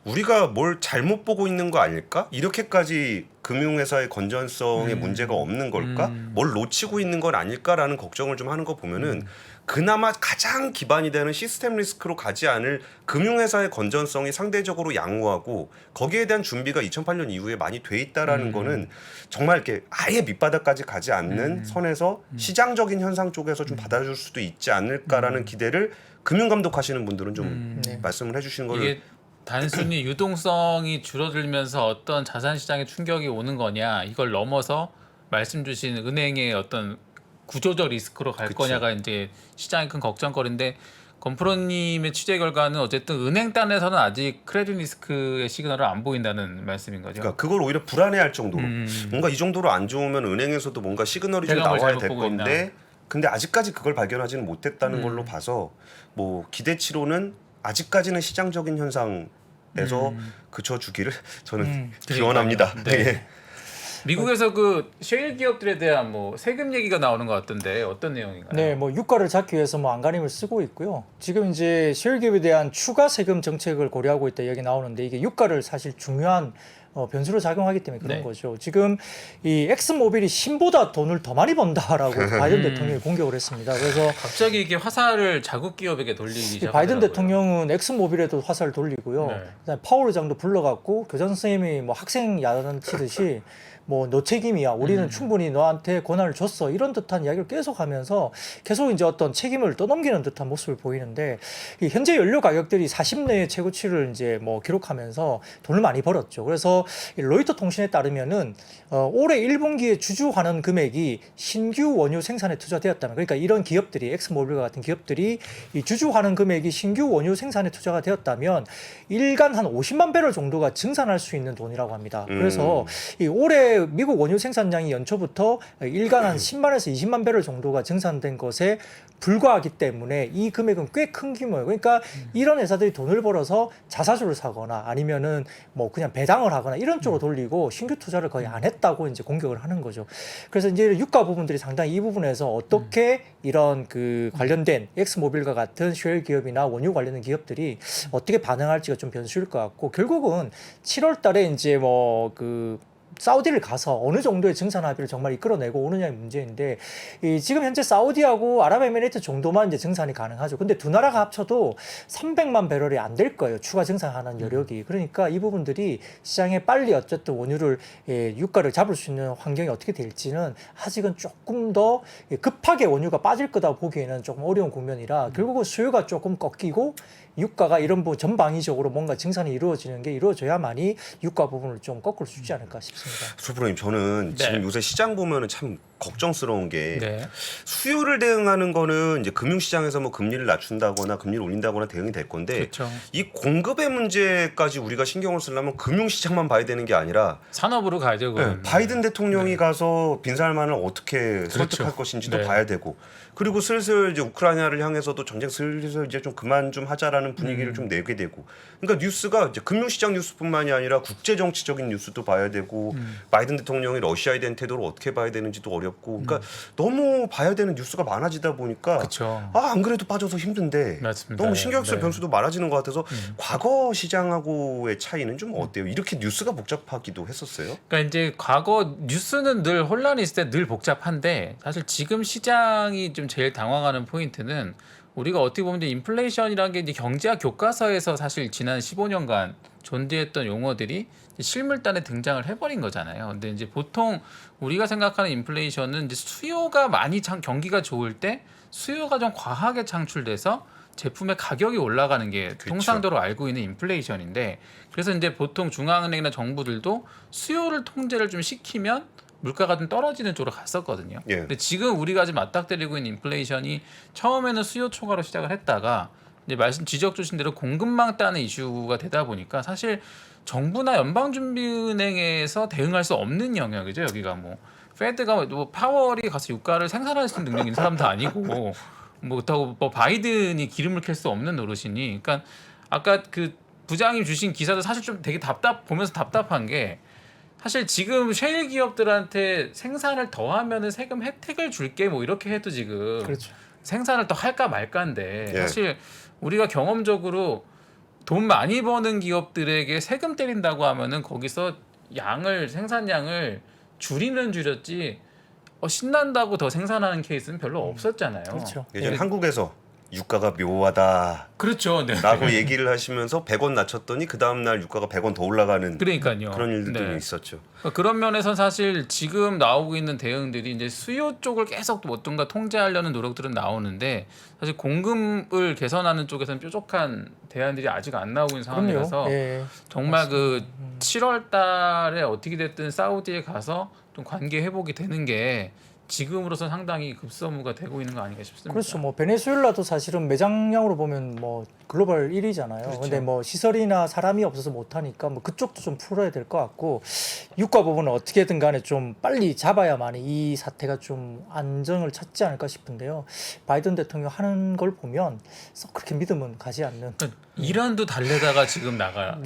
우리가 뭘 잘못 보고 있는 거 아닐까? 이렇게까지 금융회사의 건전성에 문제가 없는 걸까? 뭘 놓치고 있는 건 아닐까라는 걱정을 좀 하는 거 보면은 그나마 가장 기반이 되는 시스템 리스크로 가지 않을 금융회사의 건전성이 상대적으로 양호하고 거기에 대한 준비가 2008년 이후에 많이 돼 있다라는 거는 정말 이렇게 아예 밑바닥까지 가지 않는 선에서 시장적인 현상 쪽에서 좀 받아줄 수도 있지 않을까라는 기대를 금융감독하시는 분들은 좀 말씀을 해주시는 걸 이게 단순히 유동성이 줄어들면서 어떤 자산 시장에 충격이 오는 거냐 이걸 넘어서 말씀 주신 은행의 어떤 구조적 리스크로 갈 그쵸. 거냐가 이제 시장의 큰 걱정거리인데 건프로님의 취재 결과는 어쨌든 은행 단에서는 아직 크레딧 리스크의 시그널을 안 보인다는 말씀인 거죠. 그러니까 그걸 오히려 불안해할 정도로 뭔가 이 정도로 안 좋으면 은행에서도 뭔가 시그널이 좀 대감을 나와야 잘못 될 보고 건데 근데 아직까지 그걸 발견하지는 못했다는 걸로 봐서 뭐 기대치로는 아직까지는 시장적인 현상에서 그쳐주기를 저는 기원합니다. 네. 예. 미국에서 그 셰일 기업들에 대한 뭐 세금 얘기가 나오는 것 같던데 어떤 내용인가요? 네, 뭐 유가를 잡기 위해서 뭐 안간힘을 쓰고 있고요. 지금 이제 셰일 기업에 대한 추가 세금 정책을 고려하고 있다 여기 나오는데 이게 유가를 사실 중요한 변수로 작용하기 때문에 그런 네. 거죠. 지금 이 엑스모빌이 신보다 돈을 더 많이 번다라고 바이든 대통령이 공격을 했습니다. 그래서 갑자기 이게 화살을 자국 기업에게 돌리기 이 시작하더라고요. 바이든 대통령은 엑스모빌에도 화살을 돌리고요. 네. 그다음에 파월 의장도 불러갖고 교장 선생님이 뭐 학생 야단 치듯이 뭐 너 책임이야. 우리는 충분히 너한테 권한을 줬어. 이런 듯한 이야기를 계속하면서 계속 이제 어떤 책임을 떠넘기는 듯한 모습을 보이는데 이 현재 연료 가격들이 40내 최고치를 이제 뭐 기록하면서 돈을 많이 벌었죠. 그래서 이 로이터 통신에 따르면은 올해 1분기에 주주환원 금액이 신규 원유 생산에 투자되었다면 그러니까 이런 기업들이 엑스모빌과 같은 기업들이 이 주주환원 금액이 신규 원유 생산에 투자가 되었다면 일간 한 50만 배럴 정도가 증산할 수 있는 돈이라고 합니다. 그래서 이 올해 미국 원유 생산량이 연초부터 일간 한 10만에서 20만 배럴 정도가 증산된 것에 불과하기 때문에 이 금액은 꽤 큰 규모예요. 그러니까 이런 회사들이 돈을 벌어서 자사주를 사거나 아니면은 뭐 그냥 배당을 하거나 이런 쪽으로 돌리고 신규 투자를 거의 안 했다고 이제 공격을 하는 거죠. 그래서 이제 유가 부분들이 상당히 이 부분에서 어떻게 이런 그 관련된 엑스모빌과 같은 셰일 기업이나 원유 관련된 기업들이 어떻게 반응할지가 좀 변수일 것 같고 결국은 7월 달에 이제 뭐 그 사우디를 가서 어느 정도의 증산 합의를 정말 이끌어내고 오느냐의 문제인데 지금 현재 사우디하고 아랍에미레이트 정도만 이제 증산이 가능하죠. 근데 두 나라가 합쳐도 300만 배럴이 안 될 거예요. 추가 증산하는 여력이. 그러니까 이 부분들이 시장에 빨리 어쨌든 원유를 유가를 잡을 수 있는 환경이 어떻게 될지는 아직은 조금 더 급하게 원유가 빠질 거다 보기에는 조금 어려운 국면이라 결국은 수요가 조금 꺾이고 유가가 이런 부분 전방위적으로 뭔가 증산이 이루어지는 게 이루어져야만이 유가 부분을 좀 꺾을 수 있지 않을까 싶습니다. 수프로님 저는 네. 지금 요새 시장 보면은 참 걱정스러운 게 네. 수요를 대응하는 거는 이제 금융시장에서 뭐 금리를 낮춘다거나 금리를 올린다거나 대응이 될 건데 그렇죠. 이 공급의 문제까지 우리가 신경을 쓰려면 금융시장만 봐야 되는 게 아니라 산업으로 가야죠. 그건. 바이든 대통령이 가서 빈살만을 어떻게 설득할 것인지도 네. 봐야 되고 그리고 슬슬 이제 우크라이나를 향해서도 전쟁 슬슬 이제 좀 그만 좀 하자라는 분위기를 좀 내게 되고 그러니까 뉴스가 이제 금융시장 뉴스뿐만이 아니라 국제 정치적인 뉴스도 봐야 되고 바이든 대통령이 러시아에 대한 태도를 어떻게 봐야 되는지도 어렵고 그러니까 너무 봐야 되는 뉴스가 많아지다 보니까 그렇죠. 안 그래도 빠져서 힘든데 맞습니다. 너무 신경 쓸 네. 변수도 많아지는 것 같아서 과거 시장하고의 차이는 좀 어때요? 이렇게 뉴스가 복잡하기도 했었어요? 그러니까 이제 과거 뉴스는 늘 혼란이 있을 때 늘 복잡한데 사실 지금 시장이 좀 제일 당황하는 포인트는 우리가 어떻게 보면 이제 인플레이션이라는 게 이제 경제학 교과서에서 사실 지난 15년간 존재했던 용어들이 이제 실물단에 등장을 해버린 거잖아요. 근데 이제 보통 우리가 생각하는 인플레이션은 이제 수요가 많이 경기가 좋을 때 수요가 좀 과하게 창출돼서 제품의 가격이 올라가는 게 그쵸. 통상적으로 알고 있는 인플레이션인데 그래서 이제 보통 중앙은행이나 정부들도 수요를 통제를 좀 시키면 물가가 좀 떨어지는 쪽으로 갔었거든요. 예. 근데 지금 우리가 지금 맞닥뜨리고 있는 인플레이션이 처음에는 수요 초과로 시작을 했다가 이제 말씀 지적 주신 대로 공급망 따는 이슈가 되다 보니까 사실 정부나 연방준비은행에서 대응할 수 없는 영역이죠. 여기가 뭐 페드가 뭐 파월이 가서 유가를 생산할 수 있는 능력 있는 사람도 아니고 뭐 그렇다고 뭐 바이든이 기름을 켤 수 없는 노릇이니. 그러니까 아까 그 부장님 주신 기사도 사실 좀 되게 보면서 답답한 게 사실 지금 셰일 기업들한테 생산을 더 하면은 세금 혜택을 줄게 뭐 이렇게 해도 지금 그렇죠. 생산을 더 할까 말까인데 예. 사실 우리가 경험적으로 돈 많이 버는 기업들에게 세금 때린다고 하면은 거기서 생산량을 줄였지 신난다고 더 생산하는 케이스는 별로 없었잖아요. 그렇죠. 예전에 한국에서 유가가 묘하다. 그렇죠. 네. 라고 얘기를 하시면서 100원 낮췄더니 그 다음 날 유가가 100원 더 올라가는 그러니까요. 그런 일들도 네. 있었죠. 그런 면에선 사실 지금 나오고 있는 대응들이 이제 수요 쪽을 계속 어떤가 통제하려는 노력들은 나오는데 사실 공급을 개선하는 쪽에서는 뾰족한 대안들이 아직 안 나오고 있는 상황이라서 그럼요. 예. 정말 그 7월 달에 어떻게 됐든 사우디에 가서 좀 관계 회복이 되는 게 지금으로서 상당히 급선무가 되고 있는 거 아닌가 싶습니다. 그렇죠. 뭐 베네수엘라도 사실은 매장량으로 보면 뭐 글로벌 1위잖아요. 그렇죠. 근데 뭐 시설이나 사람이 없어서 못 하니까 뭐 그쪽도 좀 풀어야 될 것 같고 유가 부분은 어떻게든 간에 좀 빨리 잡아야만 이 사태가 좀 안정을 찾지 않을까 싶은데요. 바이든 대통령 하는 걸 보면 썩 그렇게 믿음은 가지 않는. 그러니까 이란도 달래다가 지금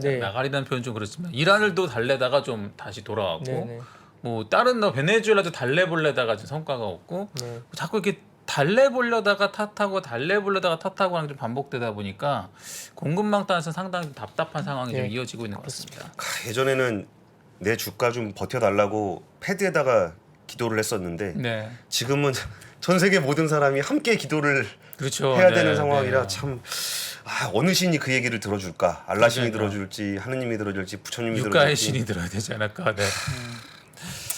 네. 나가리라는 표현 좀 그렇지만 이란을도 달래다가 좀 다시 돌아왔고 네네. 뭐 다른 베네수엘라도 달래보려다가 지금 성과가 없고 네. 자꾸 이렇게 달래보려다가 탓하고 달래보려다가 탓하고 하는 게 좀 반복되다 보니까 공급망단에서 상당히 답답한 상황이 네. 좀 이어지고 있는 것 같습니다. 예전에는 내 주가 좀 버텨달라고 패드에다가 기도를 했었는데 네, 지금은 전 세계 모든 사람이 함께 기도를 그렇죠. 해야 네, 되는 상황이라 네. 참 어느 신이 그 얘기를 들어줄까? 알라 신이 그러니까요. 들어줄지 하느님이 들어줄지 부처님이 유가의 들어줄지. 신이 들어야 되지 않을까. 네.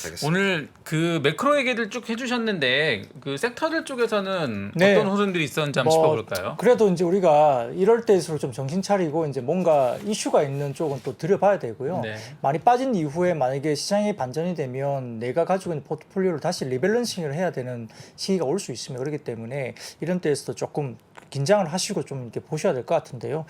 알겠습니다. 오늘 그 매크로 얘기들 쭉 해주셨는데 그 섹터들 쪽에서는 네. 어떤 흐름들이 있었는지 한번 뭐 짚어볼까요? 그래도 이제 우리가 이럴 때일수록 좀 정신 차리고 이제 뭔가 이슈가 있는 쪽은 또 들여봐야 되고요. 네. 많이 빠진 이후에 만약에 시장이 반전이 되면 내가 가지고 있는 포트폴리오를 다시 리밸런싱을 해야 되는 시기가 올 수 있습니다. 그렇기 때문에 이런 때에서도 조금 긴장을 하시고 좀 이렇게 보셔야 될 것 같은데요.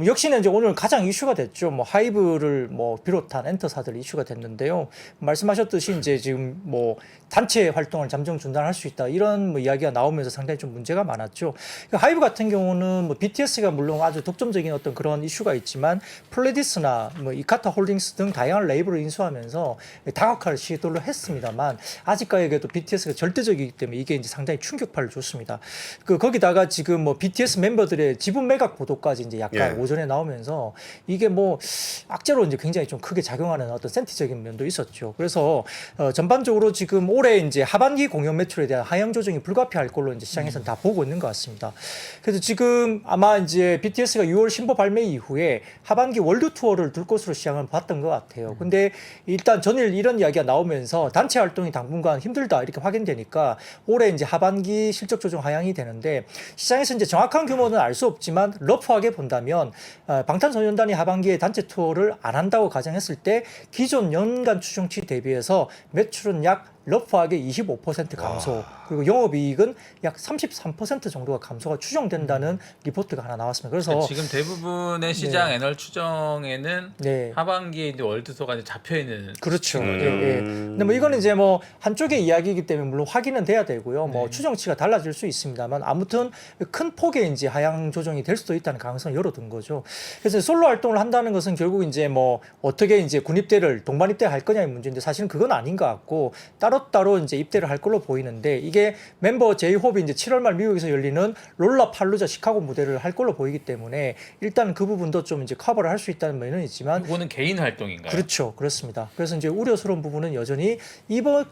역시나 이제 오늘 가장 이슈가 됐죠. 뭐 하이브를 뭐 비롯한 엔터사들 이슈가 됐는데요. 말씀하셨듯이 이제 지금 뭐 단체 활동을 잠정 중단할 수 있다 이런 뭐 이야기가 나오면서 상당히 좀 문제가 많았죠. 하이브 같은 경우는 뭐 BTS가 물론 아주 독점적인 어떤 그런 이슈가 있지만 플레디스나 뭐 이카타 홀딩스 등 다양한 레이블을 인수하면서 다각화를 시도를 했습니다만 아직까지도 BTS가 절대적이기 때문에 이게 이제 상당히 충격파를 줬습니다. 거기다가 지금 뭐 BTS 멤버들의 지분 매각 보도까지 이제 약간 예. 오전에 나오면서 이게 뭐 악재로 이제 굉장히 좀 크게 작용하는 어떤 센티적인 면도 있었죠. 그래서 전반적으로 지금 올해 이제 하반기 공연 매출에 대한 하향 조정이 불가피할 걸로 이제 시장에서는 다 보고 있는 것 같습니다. 그래서 지금 아마 이제 BTS가 6월 신보 발매 이후에 하반기 월드 투어를 둘 것으로 시장을 봤던 것 같아요. 근데 일단 전일 이런 이야기가 나오면서 단체 활동이 당분간 힘들다 이렇게 확인되니까 올해 이제 하반기 실적 조정 하향이 되는데 시장에서 이제 정확한 규모는 알 수 없지만 러프하게 본다면 방탄소년단이 하반기에 단체 투어를 안 한다고 가정했을 때 기존 연간 추정치 대비해서 매출은 약 러프하게 25% 감소 그리고 영업이익은 약 33% 정도가 감소가 추정된다는 리포트가 하나 나왔습니다. 그래서 지금 대부분의 시장 애널 추정에는 네. 하반기에 이제 월드소가 이제 잡혀 있는 그렇죠. 예, 예. 근데 뭐 이거는 이제 뭐 한쪽의 이야기이기 때문에 물론 확인은 돼야 되고요. 뭐 추정치가 달라질 수 있습니다만 아무튼 큰 폭의 이제 하향 조정이 될 수도 있다는 가능성을 열어둔 거죠. 그래서 솔로 활동을 한다는 것은 결국 이제 뭐 어떻게 이제 군입대를 동반 입대할 거냐의 문제인데 사실은 그건 아닌 것 같고 따로 이제 입대를 할 걸로 보이는데 이게 멤버 제이홉이 이제 7월 말 미국에서 열리는 롤라팔루자 시카고 무대를 할 걸로 보이기 때문에 일단 그 부분도 좀 이제 커버를 할 수 있다는 면은 있지만 이거는 개인 활동인가요? 그렇죠. 그렇습니다. 그래서 이제 우려스러운 부분은 여전히 이것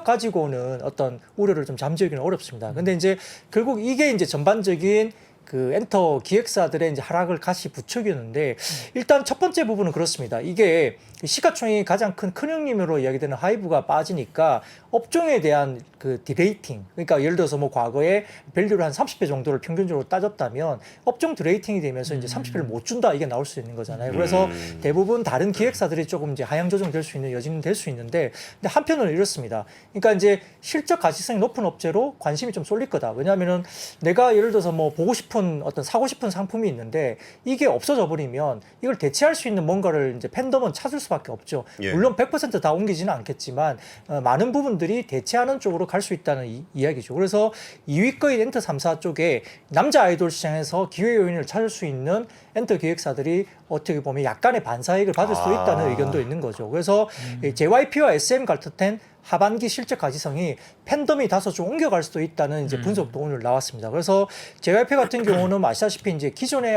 가지고는 어떤 우려를 좀 잠재우기는 어렵습니다. 근데 이제 결국 이게 이제 전반적인 그 엔터 기획사들의 이제 하락을 같이 부추기는데 일단 첫 번째 부분은 그렇습니다. 이게 시가총액이 가장 큰 형님으로 이야기되는 하이브가 빠지니까 업종에 대한 그 디레이팅 그러니까 예를 들어서 뭐 과거에 밸류를 한 30배 정도를 평균적으로 따졌다면 업종 디레이팅이 되면서 이제 30배를 못 준다 이게 나올 수 있는 거잖아요. 그래서 대부분 다른 기획사들이 조금 이제 하향 조정될 수 있는 여지는 될 수 있는데 근데 한편으로는 이렇습니다. 그러니까 이제 실적 가치성이 높은 업체로 관심이 좀 쏠릴 거다. 왜냐하면은 내가 예를 들어서 뭐 보고 싶은 어떤 사고 싶은 상품이 있는데 이게 없어져 버리면 이걸 대체할 수 있는 뭔가를 이제 팬덤은 찾을 수밖에 없죠. 예. 물론 100% 다 옮기지는 않겠지만 많은 부분들이 대체하는 쪽으로 갈 수 있다는 이야기죠. 그래서 2위거인 엔터 3사 쪽에 남자 아이돌 시장에서 기회 요인을 찾을 수 있는 엔터 기획사들이 어떻게 보면 약간의 반사이익을 받을 수도 있다는 의견도 있는 거죠. 그래서 JYP와 SM 같은 하반기 실적 가치성이 팬덤이 다소 좀 옮겨갈 수도 있다는 이제 분석도 오늘 나왔습니다. 그래서 JYP 같은 경우는 아시다시피 이제 기존의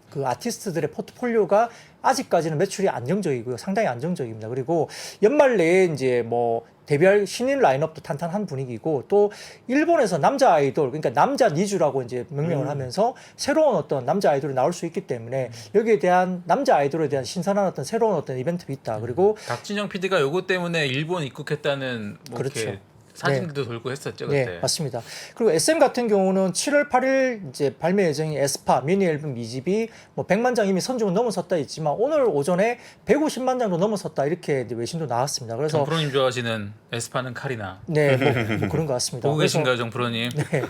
그 아티스트들의 포트폴리오가 아직까지는 매출이 안정적이고요. 상당히 안정적입니다. 그리고 연말 내에 이제 뭐 데뷔할 신인 라인업도 탄탄한 분위기고 또 일본에서 남자 아이돌 그러니까 남자 니주라고 이제 명명을 하면서 새로운 어떤 남자 아이돌이 나올 수 있기 때문에 여기에 대한 남자 아이돌에 대한 신선한 어떤 새로운 어떤 이벤트가 있다. 그리고 박진영 PD가 요거 때문에 일본 입국했다는 뭐 그렇죠. 이렇게 사진도 돌고 했었죠 네, 그때. 맞습니다. 그리고 SM 같은 경우는 7월 8일 이제 발매 예정인 에스파 미니 앨범 2집이 뭐 100만 장 이미 선중은 넘어섰다 있지만 오늘 오전에 150만 장도 넘어섰다 이렇게 이제 외신도 나왔습니다. 그래서 정프로님 좋아하시는 에스파는 카리나. 네, 뭐 그런 것 같습니다. 보고 그래서 계신가요, 정프로님? 네.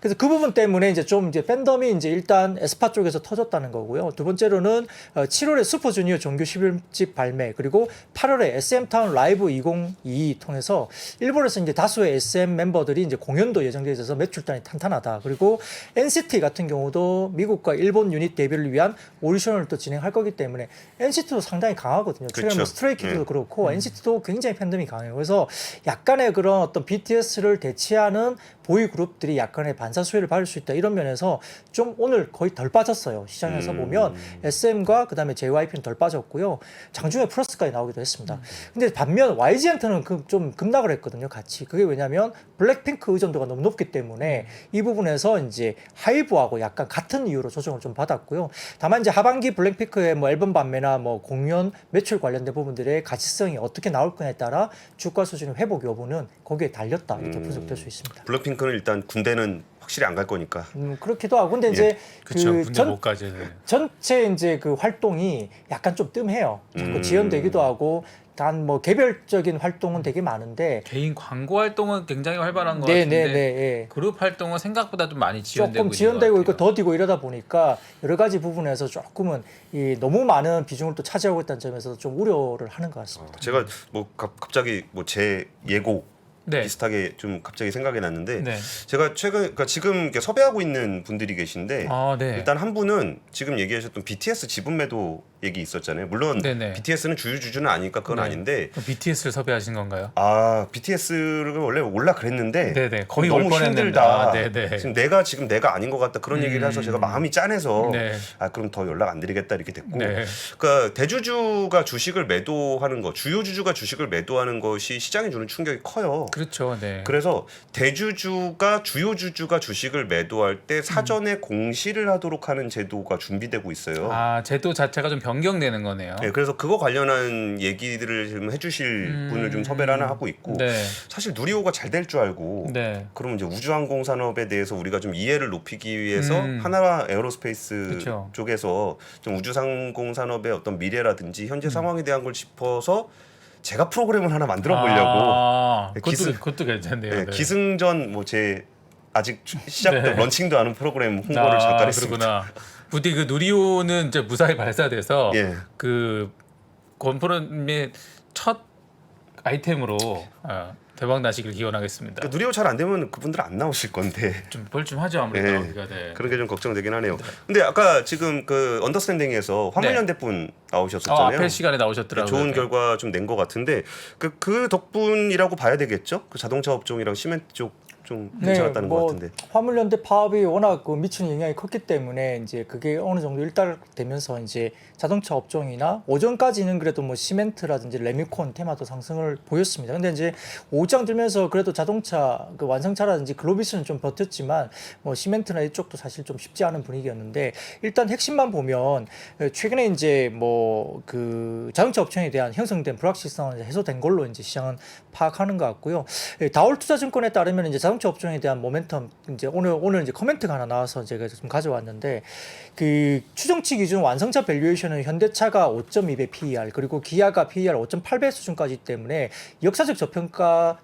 그래서 그 부분 때문에 이제 좀 이제 팬덤이 이제 일단 에스파 쪽에서 터졌다는 거고요. 두 번째로는 7월에 슈퍼주니어 정규 11집 발매 그리고 8월에 SM타운 라이브 2022 통해서 일본에서 이제 다수의 SM 멤버들이 이제 공연도 예정되어 있어서 매출단이 탄탄하다. 그리고 NCT 같은 경우도 미국과 일본 유닛 데뷔를 위한 오디션을 또 진행할 거기 때문에 NCT도 상당히 강하거든요. 최근에 뭐 그렇죠. 스트레이키즈도 그렇고 NCT도 굉장히 팬덤이 강해요. 그래서 약간의 그런 어떤 BTS를 대체하는 보이 그룹들이 약간의 반사수혜를 받을 수 있다 이런 면에서 좀 오늘 거의 덜 빠졌어요. 시장에서 보면 SM과 그다음에 JYP는 덜 빠졌고요. 장중에 플러스까지 나오기도 했습니다. 근데 반면 YG엔터는 좀 급락을 했거든요. 같이. 그게 왜냐하면 블랙핑크 의존도가 너무 높기 때문에 이 부분에서 이제 하이브하고 약간 같은 이유로 조정을 좀 받았고요. 다만 이제 하반기 블랙핑크의 뭐 앨범 판매나 뭐 공연 매출 관련된 부분들의 가치성이 어떻게 나올 거냐에 따라 주가 수준의 회복 여부는 거기에 달렸다 이렇게 분석될 수 있습니다. 블랙핑크는 일단 군대는 확실히 안 갈 거니까. 그렇기도 하고 근데 이제 그렇죠. 그 군대 못 가지. 네. 전체 이제 그 활동이 약간 좀 뜸해요. 자꾸 지연되기도 하고 단 뭐 개별적인 활동은 되게 많은데 개인 광고 활동은 굉장히 활발한 것 네, 같은데 네, 네, 예. 그룹 활동은 생각보다 좀 많이 지연되고 조금 지연되고 있는 것 있고 같아요. 더디고 이러다 보니까 여러 가지 부분에서 조금은 이 너무 많은 비중을 또 차지하고 있다는 점에서 좀 우려를 하는 것 같습니다. 제가 뭐 갑자기 뭐 제 예고 네. 비슷하게 좀 갑자기 생각이 났는데 네. 제가 최근 그러니까 지금 이렇게 섭외하고 있는 분들이 계신데 아, 네. 일단 한 분은 지금 얘기하셨던 BTS 지분 매도 얘기 있었잖아요. 물론 네네. BTS는 주주는 아니까 그건 네. 아닌데 그럼 BTS를 섭외하신 건가요? BTS를 원래 올라 그랬는데 네네. 거의 올 너무 뻔했는데. 힘들다. 아, 네네. 지금 내가 아닌 것 같다 그런 얘기를 해서 제가 마음이 짠해서 네. 그럼 더 연락 안 드리겠다 이렇게 됐고 네. 그러니까 대주주가 주식을 매도하는 거 주요 주주가 주식을 매도하는 것이 시장에 주는 충격이 커요. 그렇죠. 네. 그래서 대주주가 주요 주주가 주식을 매도할 때 사전에 공시를 하도록 하는 제도가 준비되고 있어요. 아, 제도 자체가 좀 변경되는 거네요. 네, 그래서 그거 관련한 얘기들을 좀 해주실 분을 좀 섭외를 하나 하고 있고 네. 사실 누리호가 잘 될 줄 알고 네. 그러면 이제 우주항공 산업에 대해서 우리가 좀 이해를 높이기 위해서 음. 하나와 에어로스페이스 그쵸. 쪽에서 좀 우주항공 산업의 어떤 미래라든지 현재 상황에 대한 걸 짚어서 제가 프로그램을 하나 만들어 보려고 아, 기승- 그것도 괜찮네요. 네, 네. 기승전 뭐 제 아직 시작도 네. 런칭도 않은 프로그램 홍보를 잠깐 했습니다. 그러구나. 부디 그 누리호는 이제 무사히 발사돼서 예. 그 건프로님의 첫 아이템으로 대박 나시길 기원하겠습니다. 그러니까 누리호 잘 안 되면 그분들 안 나오실 건데 좀 뻘쭘하죠 아무래도 네. 나오기가. 네. 그런 게 좀 걱정되긴 하네요. 근데 아까 지금 그 언더스탠딩에서 화물연대분 나오셨었잖아요. 앞에 시간에 나오셨더라고요. 좋은 네. 결과 좀 낸 것 같은데 그 덕분이라고 봐야 되겠죠? 그 자동차 업종이랑 시멘트 쪽 좀 괜찮았다는 것 같은데. 화물연대 파업이 워낙 그 미치는 영향이 컸기 때문에 이제 그게 어느 정도 일단되면서 이제 자동차 업종이나 오전까지는 그래도 뭐 시멘트라든지 레미콘 테마도 상승을 보였습니다. 근데 이제 오장 들면서 그래도 자동차 그 완성차라든지 글로비스는 좀 버텼지만 뭐 시멘트나 이쪽도 사실 좀 쉽지 않은 분위기였는데 일단 핵심만 보면 최근에 이제 뭐 그 자동차 업종에 대한 형성된 불확실성은 이제 해소된 걸로 이제 시장은 파악하는 것 같고요. 다올투자증권에 따르면 이제 자동차 업종에 대한 모멘텀 이제 오늘 이제 코멘트가 하나 나와서 제가 좀 가져왔는데 그 추정치 기준 완성차 밸류에이션은 현대차가 5.2배 PER 그리고 기아가 PER 5.8배 수준까지 때문에 역사적 저평가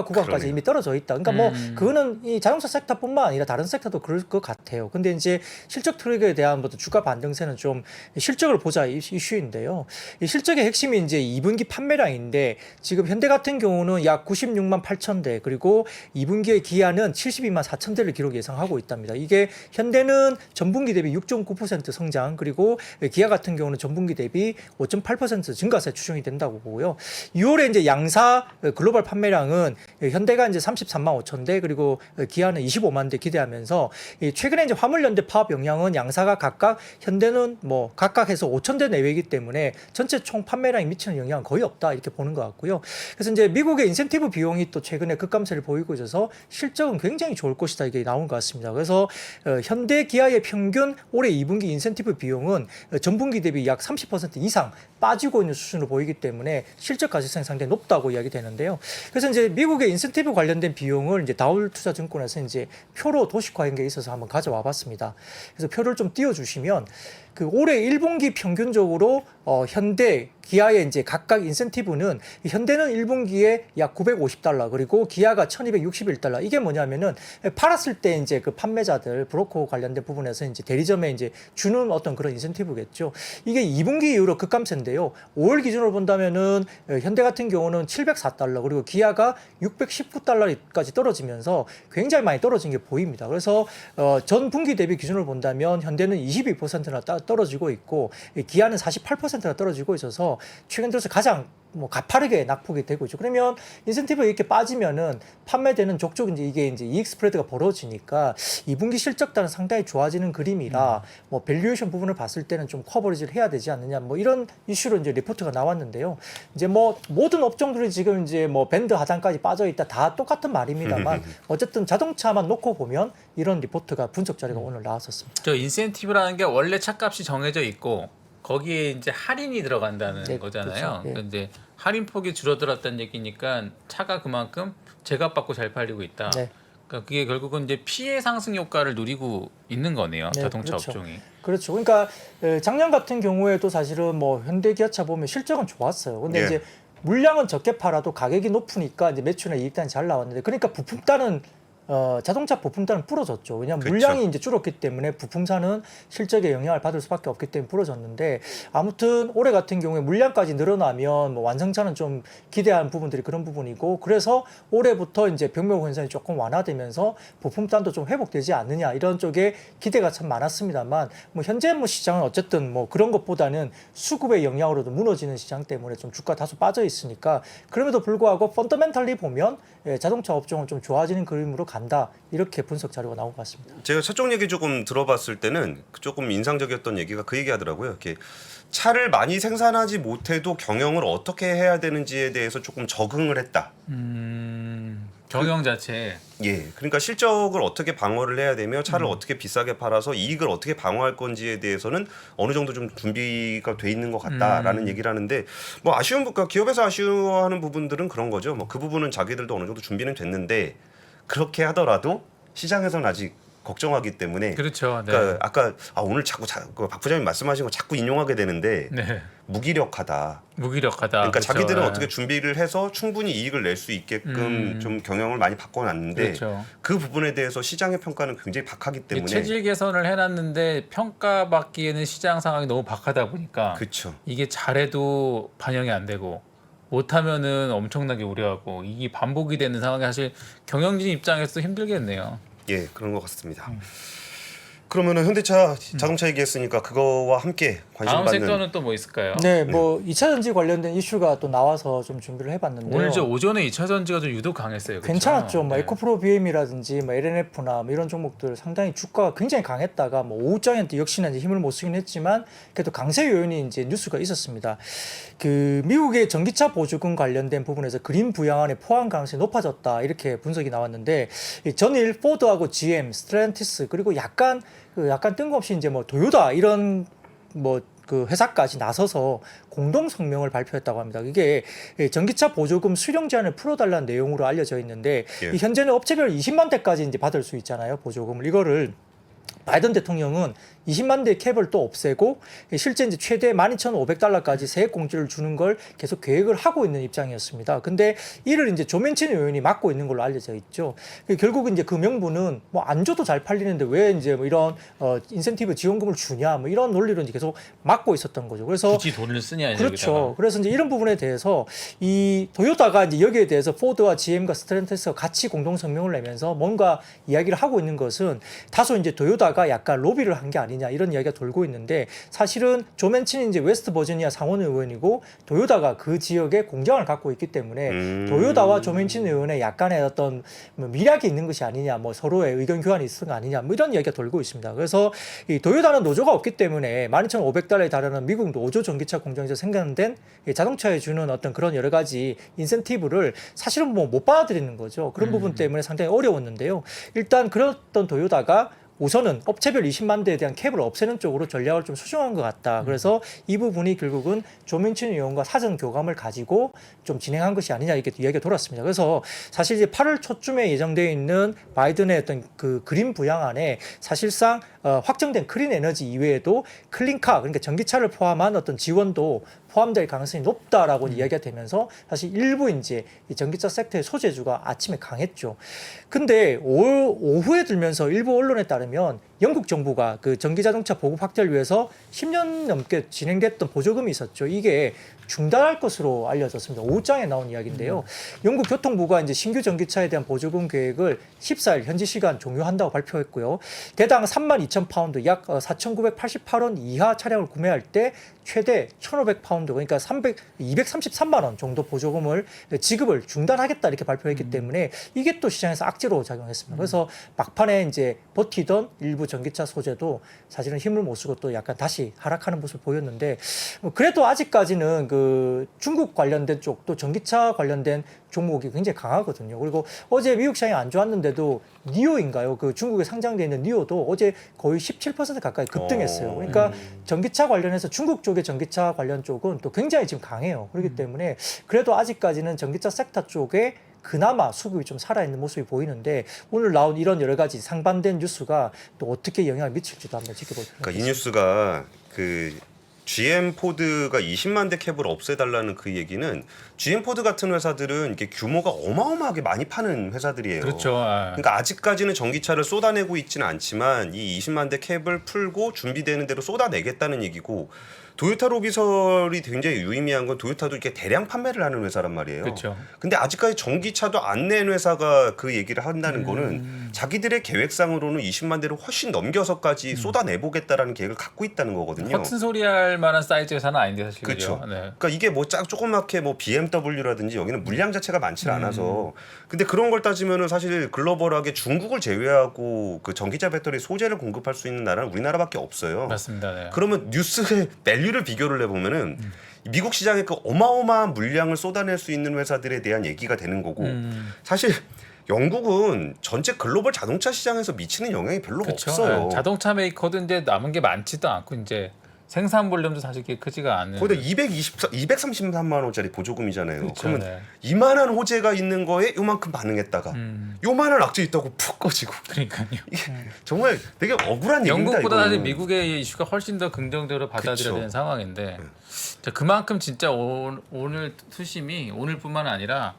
구간까지 그러네요. 이미 떨어져 있다. 그러니까 뭐 그거는 이 자동차 섹터뿐만 아니라 다른 섹터도 그럴 것 같아요. 근데 이제 실적 트랙에 대한 뭐 주가 반등세는 좀 실적을 보자 이슈인데요. 이 실적의 핵심이 이제 2분기 판매량인데 지금 현대 같은 경우는 약 96만 8천 대 그리고 2분기 2분기에 기아는 72만 4천 대를 기록 예상하고 있답니다. 이게 현대는 전분기 대비 6.9% 성장, 그리고 기아 같은 경우는 전분기 대비 5.8% 증가세 추정이 된다고 보고요. 6월에 이제 양사 글로벌 판매량은 현대가 이제 33만 5천 대, 그리고 기아는 25만 대 기대하면서 최근에 이제 화물연대 파업 영향은 양사가 각각, 현대는 뭐 각각 해서 5천 대 내외이기 때문에 전체 총 판매량에 미치는 영향은 거의 없다, 이렇게 보는 것 같고요. 그래서 이제 미국의 인센티브 비용이 또 최근에 급감세를 보이고 있어서 실적은 굉장히 좋을 것이다, 이게 나온 것 같습니다. 그래서 현대 기아의 평균 올해 2분기 인센티브 비용은 전분기 대비 약 30% 이상 빠지고 있는 수준으로 보이기 때문에 실적 가시성이 상당히 높다고 이야기되는데요. 그래서 이제 미국의 인센티브 관련된 비용을 이제 다울투자증권에서 이제 표로 도식화한 게 있어서 한번 가져와 봤습니다. 그래서 표를 좀 띄워주시면 그 올해 1분기 평균적으로 현대, 기아의 이제 각각 인센티브는 현대는 1분기에 약 950달러, 그리고 기아가 1261달러. 이게 뭐냐면은 팔았을 때 이제 그 판매자들, 브로커 관련된 부분에서 이제 대리점에 이제 주는 어떤 그런 인센티브겠죠. 이게 2분기 이후로 급감세인데요. 5월 기준으로 본다면은 현대 같은 경우는 704달러, 그리고 기아가 619달러까지 떨어지면서 굉장히 많이 떨어진 게 보입니다. 그래서 전 분기 대비 기준으로 본다면 현대는 22%나 떨어지고 있고 기아는 48%나 떨어지고 있어서 최근 들어서 가장 뭐 가파르게 낙폭이 되고 있죠. 그러면 인센티브 이렇게 빠지면은 판매되는 족족 이게 이제 이익 스프레드가 벌어지니까 2분기 실적단은 상당히 좋아지는 그림이라 뭐 밸류에이션 부분을 봤을 때는 좀 커버리지를 해야 되지 않느냐, 뭐 이런 이슈로 이제 리포트가 나왔는데요. 이제 뭐 모든 업종들이 지금 이제 뭐 밴드 하단까지 빠져 있다, 다 똑같은 말입니다만 어쨌든 자동차만 놓고 보면 이런 리포트가 분석 자료가 오늘 나왔었습니다. 저 인센티브라는 게 원래 차값이 정해져 있고 거기에 이제 할인이 들어간다는 네, 거잖아요. 그렇죠. 예. 근데 할인 폭이 줄어들었다는 얘기니까 차가 그만큼 제값받고 잘 팔리고 있다. 네. 그러니까 그게 결국은 이제 피해 상승 효과를 누리고 있는 거네요. 네, 자동차 그렇죠. 업종이. 그렇죠. 그러니까 작년 같은 경우에도 사실은 뭐 현대 기아차 보면 실적은 좋았어요. 근데 예. 이제 물량은 적게 팔아도 가격이 높으니까 이제 매출이나 이익단이 잘 나왔는데, 그러니까 부품단은 자동차 부품단은 부러졌죠. 왜냐하면 그쵸. 물량이 이제 줄었기 때문에 부품사는 실적에 영향을 받을 수밖에 없기 때문에 부러졌는데, 아무튼 올해 같은 경우에 물량까지 늘어나면 뭐 완성차는 좀 기대한 부분들이 그런 부분이고, 그래서 올해부터 이제 병목 현상이 조금 완화되면서 부품단도 좀 회복되지 않느냐, 이런 쪽에 기대가 참 많았습니다만, 뭐 현재 뭐 시장은 어쨌든 뭐 그런 것보다는 수급의 영향으로도 무너지는 시장 때문에 좀 주가 다소 빠져 있으니까, 그럼에도 불구하고 펀더멘탈리 보면 자동차 업종은 좀 좋아지는 그림으로 간다, 이렇게 분석 자료가 나온 것 같습니다. 제가 차종 얘기 조금 들어봤을 때는 조금 인상적이었던 얘기가 그 얘기하더라고요. 이렇게 차를 많이 생산하지 못해도 경영을 어떻게 해야 되는지에 대해서 조금 적응을 했다. 경영 자체. 예, 그러니까 실적을 어떻게 방어를 해야 되며 차를 어떻게 비싸게 팔아서 이익을 어떻게 방어할 건지에 대해서는 어느 정도 좀 준비가 돼 있는 것 같다라는 얘기를 하는데, 뭐 그러니까 기업에서 아쉬워하는 부분들은 그런 거죠. 뭐 그 부분은 자기들도 어느 정도 준비는 됐는데, 그렇게 하더라도 시장에서는 아직 걱정하기 때문에. 그렇죠. 네. 그러니까 아까 오늘 자꾸 박 부장님 말씀하신 거 자꾸 인용하게 되는데 네. 무기력하다. 무기력하다. 그러니까 그렇죠. 자기들은 네. 어떻게 준비를 해서 충분히 이익을 낼 수 있게끔 좀 경영을 많이 바꿔놨는데, 그렇죠. 그 부분에 대해서 시장의 평가는 굉장히 박하기 때문에. 체질 개선을 해놨는데 평가받기에는 시장 상황이 너무 박하다 보니까 그렇죠. 이게 잘해도 반영이 안 되고 못하면은 엄청나게 우려하고, 이게 반복이 되는 상황이 사실 경영진 입장에서도 힘들겠네요. 예, 그런 것 같습니다. 그러면은 현대차 자동차 얘기했으니까 그거와 함께 관심 다음 받는. 섹터는 또 뭐 있을까요? 네, 뭐 2차 전지 관련된 이슈가 또 나와서 좀 준비를 해봤는데요. 오늘 저 오전에 2차 전지가 좀 유독 강했어요. 그렇죠? 괜찮았죠. 뭐 네. 에코프로 BM이라든지 뭐 LNF나 뭐 이런 종목들 상당히 주가가 굉장히 강했다가 뭐 오후장에 역시나 이제 힘을 못 쓰긴 했지만 그래도 강세 요인이 이제 뉴스가 있었습니다. 그 미국의 전기차 보조금 관련된 부분에서 그린 부양안의 포함 가능성이 높아졌다, 이렇게 분석이 나왔는데, 이 전일 포드하고 GM, 스텔란티스, 그리고 약간 뜬금없이 이제 뭐 도요타 이런 뭐 그 회사까지 나서서 공동 성명을 발표했다고 합니다. 이게 전기차 보조금 수령 제한을 풀어달라는 내용으로 알려져 있는데, 예. 이 현재는 업체별 20만 대까지 이제 받을 수 있잖아요, 보조금을. 이거를 바이든 대통령은 20만 대 캡을 또 없애고 실제 이제 최대 12,500달러까지 세액 공제를 주는 걸 계속 계획을 하고 있는 입장이었습니다. 근데 이를 이제 조맨친 의원이 막고 있는 걸로 알려져 있죠. 결국은 이제 그 명분은 뭐 안 줘도 잘 팔리는데 왜 이제 뭐 이런 인센티브 지원금을 주냐 뭐 이런 논리로 이제 계속 막고 있었던 거죠. 그래서 굳이 돈을 쓰냐 이제 그렇죠. 여기다가. 그래서 이제 이런 부분에 대해서 이 도요타가 이제 여기에 대해서 포드와 GM과 스텔란티스가 같이 공동 성명을 내면서 뭔가 이야기를 하고 있는 것은 다소 이제 도요타가 약간 로비를 한 게 아니냐 이런 이야기가 돌고 있는데 사실은 조 맨친이 이제 웨스트 버지니아 상원 의원이고 도요타가 그 지역에 공장을 갖고 있기 때문에 도요타와 조 맨친 의원의 약간의 어떤 뭐 미략이 있는 것이 아니냐 뭐 서로의 의견 교환이 있은 거 아니냐 뭐 이런 이야기가 돌고 있습니다. 그래서 이 도요타는 노조가 없기 때문에 12,500달러에 달하는 미국 노조 전기차 공장에서 생산된 자동차에 주는 어떤 그런 여러 가지 인센티브를 사실은 뭐 못 받아들이는 거죠. 그런 부분 때문에 상당히 어려웠는데요. 일단 그랬던 도요타가 우선은 업체별 20만 대에 대한 캡을 없애는 쪽으로 전략을 좀 수정한 것 같다. 그래서 이 부분이 결국은 조민춘 의원과 사전 교감을 가지고 좀 진행한 것이 아니냐 이렇게 이야기가 돌았습니다. 그래서 사실 이제 8월 초쯤에 예정되어 있는 바이든의 어떤 그 그린 부양안에 사실상 확정된 클린 에너지 이외에도 클린카 그러니까 전기차를 포함한 어떤 지원도 포함될 가능성이 높다라고 이야기가 되면서 사실 일부 이제 이 전기차 섹터의 소재주가 아침에 강했죠. 근데 오후에 들면서 일부 언론에 따르면 영국 정부가 그 전기자동차 보급 확대를 위해서 10년 넘게 진행됐던 보조금이 있었죠. 이게 중단할 것으로 알려졌습니다. 오후장에 나온 이야기인데요. 영국 교통부가 이제 신규 전기차에 대한 보조금 계획을 14일 현지 시간 종료한다고 발표했고요. 대당 32,000파운드 약 4,988원 이하 차량을 구매할 때 최대 1,500파운드 그러니까 233만 원 정도 보조금을 지급을 중단하겠다 이렇게 발표했기 때문에 이게 또 시장에서 악재로 작용했습니다. 그래서 막판에 이제 버티던 일부 전기차 소재도 사실은 힘을 못 쓰고 또 약간 다시 하락하는 모습을 보였는데 그래도 아직까지는 그 중국 관련된 쪽 또 전기차 관련된 종목이 굉장히 강하거든요. 그리고 어제 미국 시장이 안 좋았는데도 니오인가요? 그 중국에 상장되어 있는 니오도 어제 거의 17% 가까이 급등했어요. 그러니까 전기차 관련해서 중국 쪽의 전기차 관련 쪽은 또 굉장히 지금 강해요. 그렇기 때문에 그래도 아직까지는 전기차 섹터 쪽에 그나마 수급이 좀 살아있는 모습이 보이는데 오늘 나온 이런 여러 가지 상반된 뉴스가 또 어떻게 영향을 미칠지도 한번 지켜볼 필요가 그러니까 이 있습니다. 뉴스가 그 GM 포드가 20만 대 캡을 없애달라는 그 얘기는 GM 포드 같은 회사들은 이게 규모가 어마어마하게 많이 파는 회사들이에요. 그렇죠. 아. 그러니까 아직까지는 전기차를 쏟아내고 있지는 않지만 이 20만 대 캡을 풀고 준비되는 대로 쏟아내겠다는 얘기고 도요타 로비설이 굉장히 유의미한 건 도요타도 이렇게 대량 판매를 하는 회사란 말이에요. 그렇죠. 근데 아직까지 전기차도 안 낸 회사가 그 얘기를 한다는 거는 자기들의 계획상으로는 20만 대를 훨씬 넘겨서까지 쏟아내보겠다라는 계획을 갖고 있다는 거거든요. 허튼 소리 할 만한 사이즈 회사는 아닌데 사실 그렇죠. 그죠? 네. 그러니까 이게 뭐 조그맣게 뭐 BMW라든지 여기는 물량 자체가 많지 않아서 근데 그런 걸 따지면은 사실 글로벌하게 중국을 제외하고 그 전기차 배터리 소재를 공급할 수 있는 나라는 우리나라밖에 없어요. 맞습니다. 네. 그러면 뉴스의 밸류를 비교를 해보면은 미국 시장에 그 어마어마한 물량을 쏟아낼 수 있는 회사들에 대한 얘기가 되는 거고 사실 영국은 전체 글로벌 자동차 시장에서 미치는 영향이 별로 그렇죠. 없어요. 네. 자동차 메이커도 이제 남은 게 많지도 않고 이제 생산 볼륨도 사실 그렇게 크지가 않은. 거기다 233만 원짜리 보조금이잖아요. 그렇죠, 그러면 네. 이만한 호재가 있는 거에 요만큼 반응했다가 요만한 악재 있다고 푹 꺼지고 그러니까요. 이게 정말 되게 억울한 얘기입니다. 영국보다 사실 이거는. 미국의 이슈가 훨씬 더 긍정적으로 받아들여야 그쵸. 되는 상황인데 자, 그만큼 진짜 오늘 투심이 오늘뿐만 아니라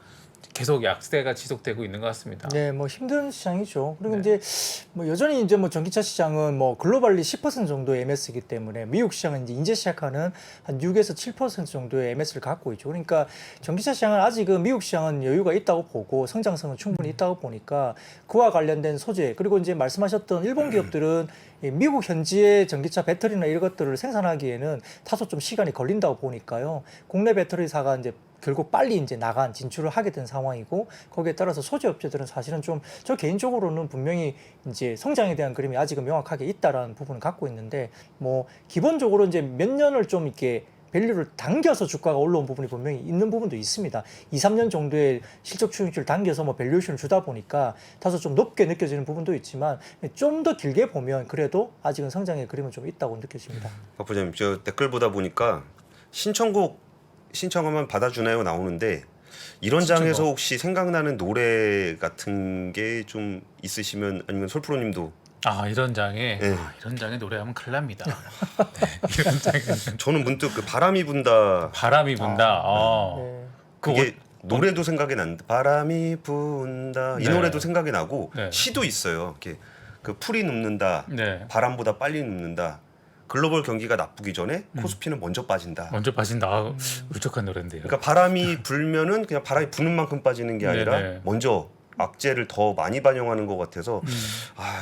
계속 약세가 지속되고 있는 것 같습니다. 네, 뭐 힘든 시장이죠. 그리고 네. 이제 뭐 여전히 이제 뭐 전기차 시장은 뭐 글로벌리 10% 정도의 MS이기 때문에 미국 시장은 이제 인제 시작하는 한 6에서 7% 정도의 MS를 갖고 있죠. 그러니까 전기차 시장은 아직은 미국 시장은 여유가 있다고 보고 성장성은 충분히 있다고 보니까 그와 관련된 소재 그리고 이제 말씀하셨던 일본 기업들은 이 미국 현지의 전기차 배터리나 이런 것들을 생산하기에는 다소 좀 시간이 걸린다고 보니까요. 국내 배터리사가 이제 결국 빨리 이제 진출을 하게 된 상황이고 거기에 따라서 소재 업체들은 사실은 좀 저 개인적으로는 분명히 이제 성장에 대한 그림이 아직은 명확하게 있다라는 부분을 갖고 있는데 뭐 기본적으로 이제 몇 년을 좀 이렇게 밸류를 당겨서 주가가 올라온 부분이 분명히 있는 부분도 있습니다. 2, 3년 정도의 실적 추정치를 당겨서 뭐 밸류에이션을 주다 보니까 다소 좀 높게 느껴지는 부분도 있지만 좀 더 길게 보면 그래도 아직은 성장의 그림은 좀 있다고 느껴집니다. 박 부장님 저 댓글 보다 보니까 신청하면 받아주나요 나오는데 이런 장에서 혹시 생각나는 노래 같은 게 좀 있으시면 아니면 솔프로님도 아 이런 장에 네. 이런 장에 노래하면 큰일 납니다. 네, 이런 장에 저는 문득 그 바람이 분다 바람이 분다. 네. 그게 노래도 생각이 나는데 바람이 분다 이 네. 노래도 생각이 나고 네. 시도 있어요. 이렇게 그 풀이 눕는다. 네. 바람보다 빨리 눕는다. 글로벌 경기가 나쁘기 전에 코스피는 먼저 빠진다. 먼저 빠진다. 아, 울적한 노래인데요. 그러니까 바람이 불면은 그냥 바람이 부는 만큼 빠지는 게 아니라 네네. 먼저 악재를 더 많이 반영하는 것 같아서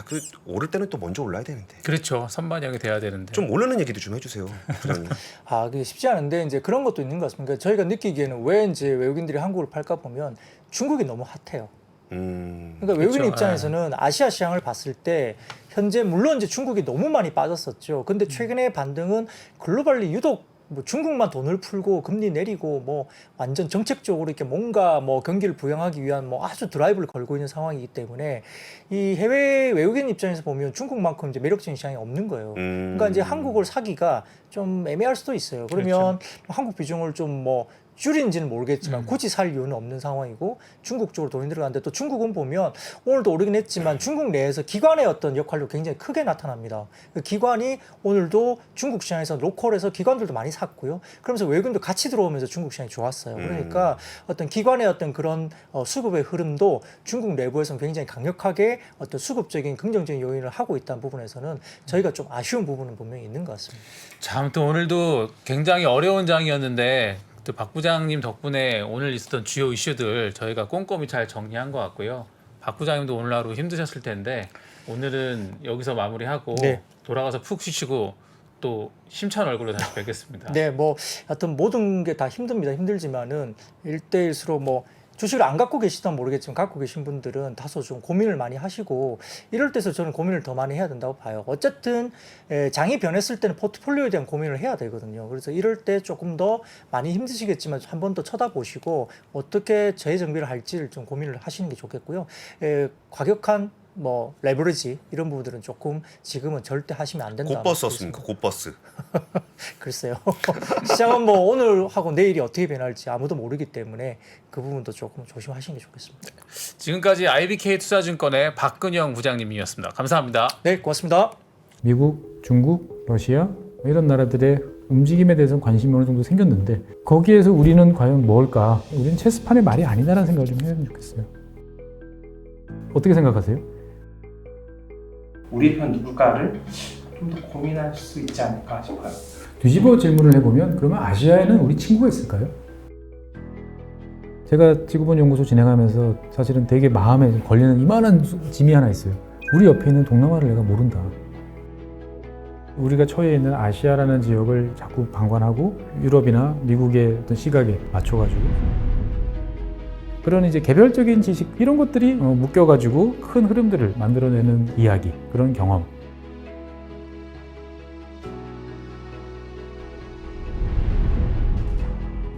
그 오를 때는 또 먼저 올라야 되는데 그렇죠. 선반영이 돼야 되는데. 좀 오르는 얘기도 좀 해주세요, 부장님. 그게 쉽지 않은데 이제 그런 것도 있는 것 같습니다. 그러니까 저희가 느끼기에는 왜 이제 외국인들이 한국을 팔까 보면 중국이 너무 핫해요. 그러니까 외국인 그렇죠. 입장에서는 아시아 시장을 봤을 때 현재 물론 이제 중국이 너무 많이 빠졌었죠. 근데 최근의 반등은 글로벌리 유독 뭐 중국만 돈을 풀고 금리 내리고 뭐 완전 정책적으로 이렇게 뭔가 뭐 경기를 부양하기 위한 뭐 아주 드라이브를 걸고 있는 상황이기 때문에 이 해외 외국인 입장에서 보면 중국만큼 이제 매력적인 시장이 없는 거예요. 그러니까 이제 한국을 사기가 좀 애매할 수도 있어요. 그러면 한국 비중을 좀 뭐 줄인지는 모르겠지만 굳이 살 이유는 없는 상황이고 중국 쪽으로 돈이 들어가는데 또 중국은 보면 오늘도 오르긴 했지만 중국 내에서 기관의 어떤 역할도 굉장히 크게 나타납니다. 그 기관이 오늘도 중국 시장에서 로컬에서 기관들도 많이 샀고요. 그러면서 외국인도 같이 들어오면서 중국 시장이 좋았어요. 그러니까 어떤 기관의 어떤 그런 수급의 흐름도 중국 내부에서는 굉장히 강력하게 어떤 수급적인 긍정적인 요인을 하고 있다는 부분에서는 저희가 좀 아쉬운 부분은 분명히 있는 것 같습니다. 참 또 오늘도 굉장히 어려운 장이었는데 또 박 부장님 덕분에 오늘 있었던 주요 이슈들 저희가 꼼꼼히 잘 정리한 것 같고요. 박 부장님도 오늘 하루 힘드셨을 텐데 오늘은 여기서 마무리하고 네. 돌아가서 푹 쉬시고 또 심찬 얼굴로 다시 뵙겠습니다. 네, 뭐 하여튼 모든 게 다 힘듭니다. 힘들지만은 1대1수로 뭐 주식을 안 갖고 계시다면 모르겠지만 갖고 계신 분들은 다소 좀 고민을 많이 하시고 이럴 때서 저는 고민을 더 많이 해야 된다고 봐요. 어쨌든 장이 변했을 때는 포트폴리오에 대한 고민을 해야 되거든요. 그래서 이럴 때 조금 더 많이 힘드시겠지만 한 번 더 쳐다보시고 어떻게 재정비를 할지를 좀 고민을 하시는 게 좋겠고요. 과격한 뭐 레버리지 이런 부분들은 조금 지금은 절대 하시면 안 된다. 곧버스 썼습니까? 곧버스. 글쎄요. 시장은 뭐 오늘하고 내일이 어떻게 변할지 아무도 모르기 때문에 그 부분도 조금 조심하시는 게 좋겠습니다. 지금까지 IBK 투자증권의 박근영 부장님이었습니다. 감사합니다. 네, 고맙습니다. 미국, 중국, 러시아 이런 나라들의 움직임에 대해서 관심이 어느 정도 생겼는데 거기에서 우리는 과연 뭘까? 우리는 체스판의 말이 아니다라는 생각을 좀 해야 좋겠어요. 어떻게 생각하세요? 우리 편 누굴까를 좀 더 고민할 수 있지 않을까 싶어요. 뒤집어 질문을 해보면 그러면 아시아에는 우리 친구가 있을까요? 제가 지구본 연구소 진행하면서 사실은 되게 마음에 걸리는 이만한 짐이 하나 있어요. 우리 옆에 있는 동남아를 내가 모른다. 우리가 처해 있는 아시아라는 지역을 자꾸 방관하고 유럽이나 미국의 어떤 시각에 맞춰가지고 그런 이제 개별적인 지식 이런 것들이 묶여가지고 큰 흐름들을 만들어내는 이야기, 그런 경험.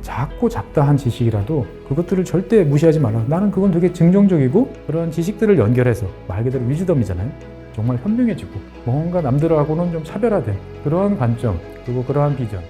작고 잡다한 지식이라도 그것들을 절대 무시하지 말라. 나는 그건 되게 긍정적이고 그런 지식들을 연결해서 말 그대로 위즈덤이잖아요. 정말 현명해지고 뭔가 남들하고는 좀 차별화된 그러한 관점 그리고 그러한 비전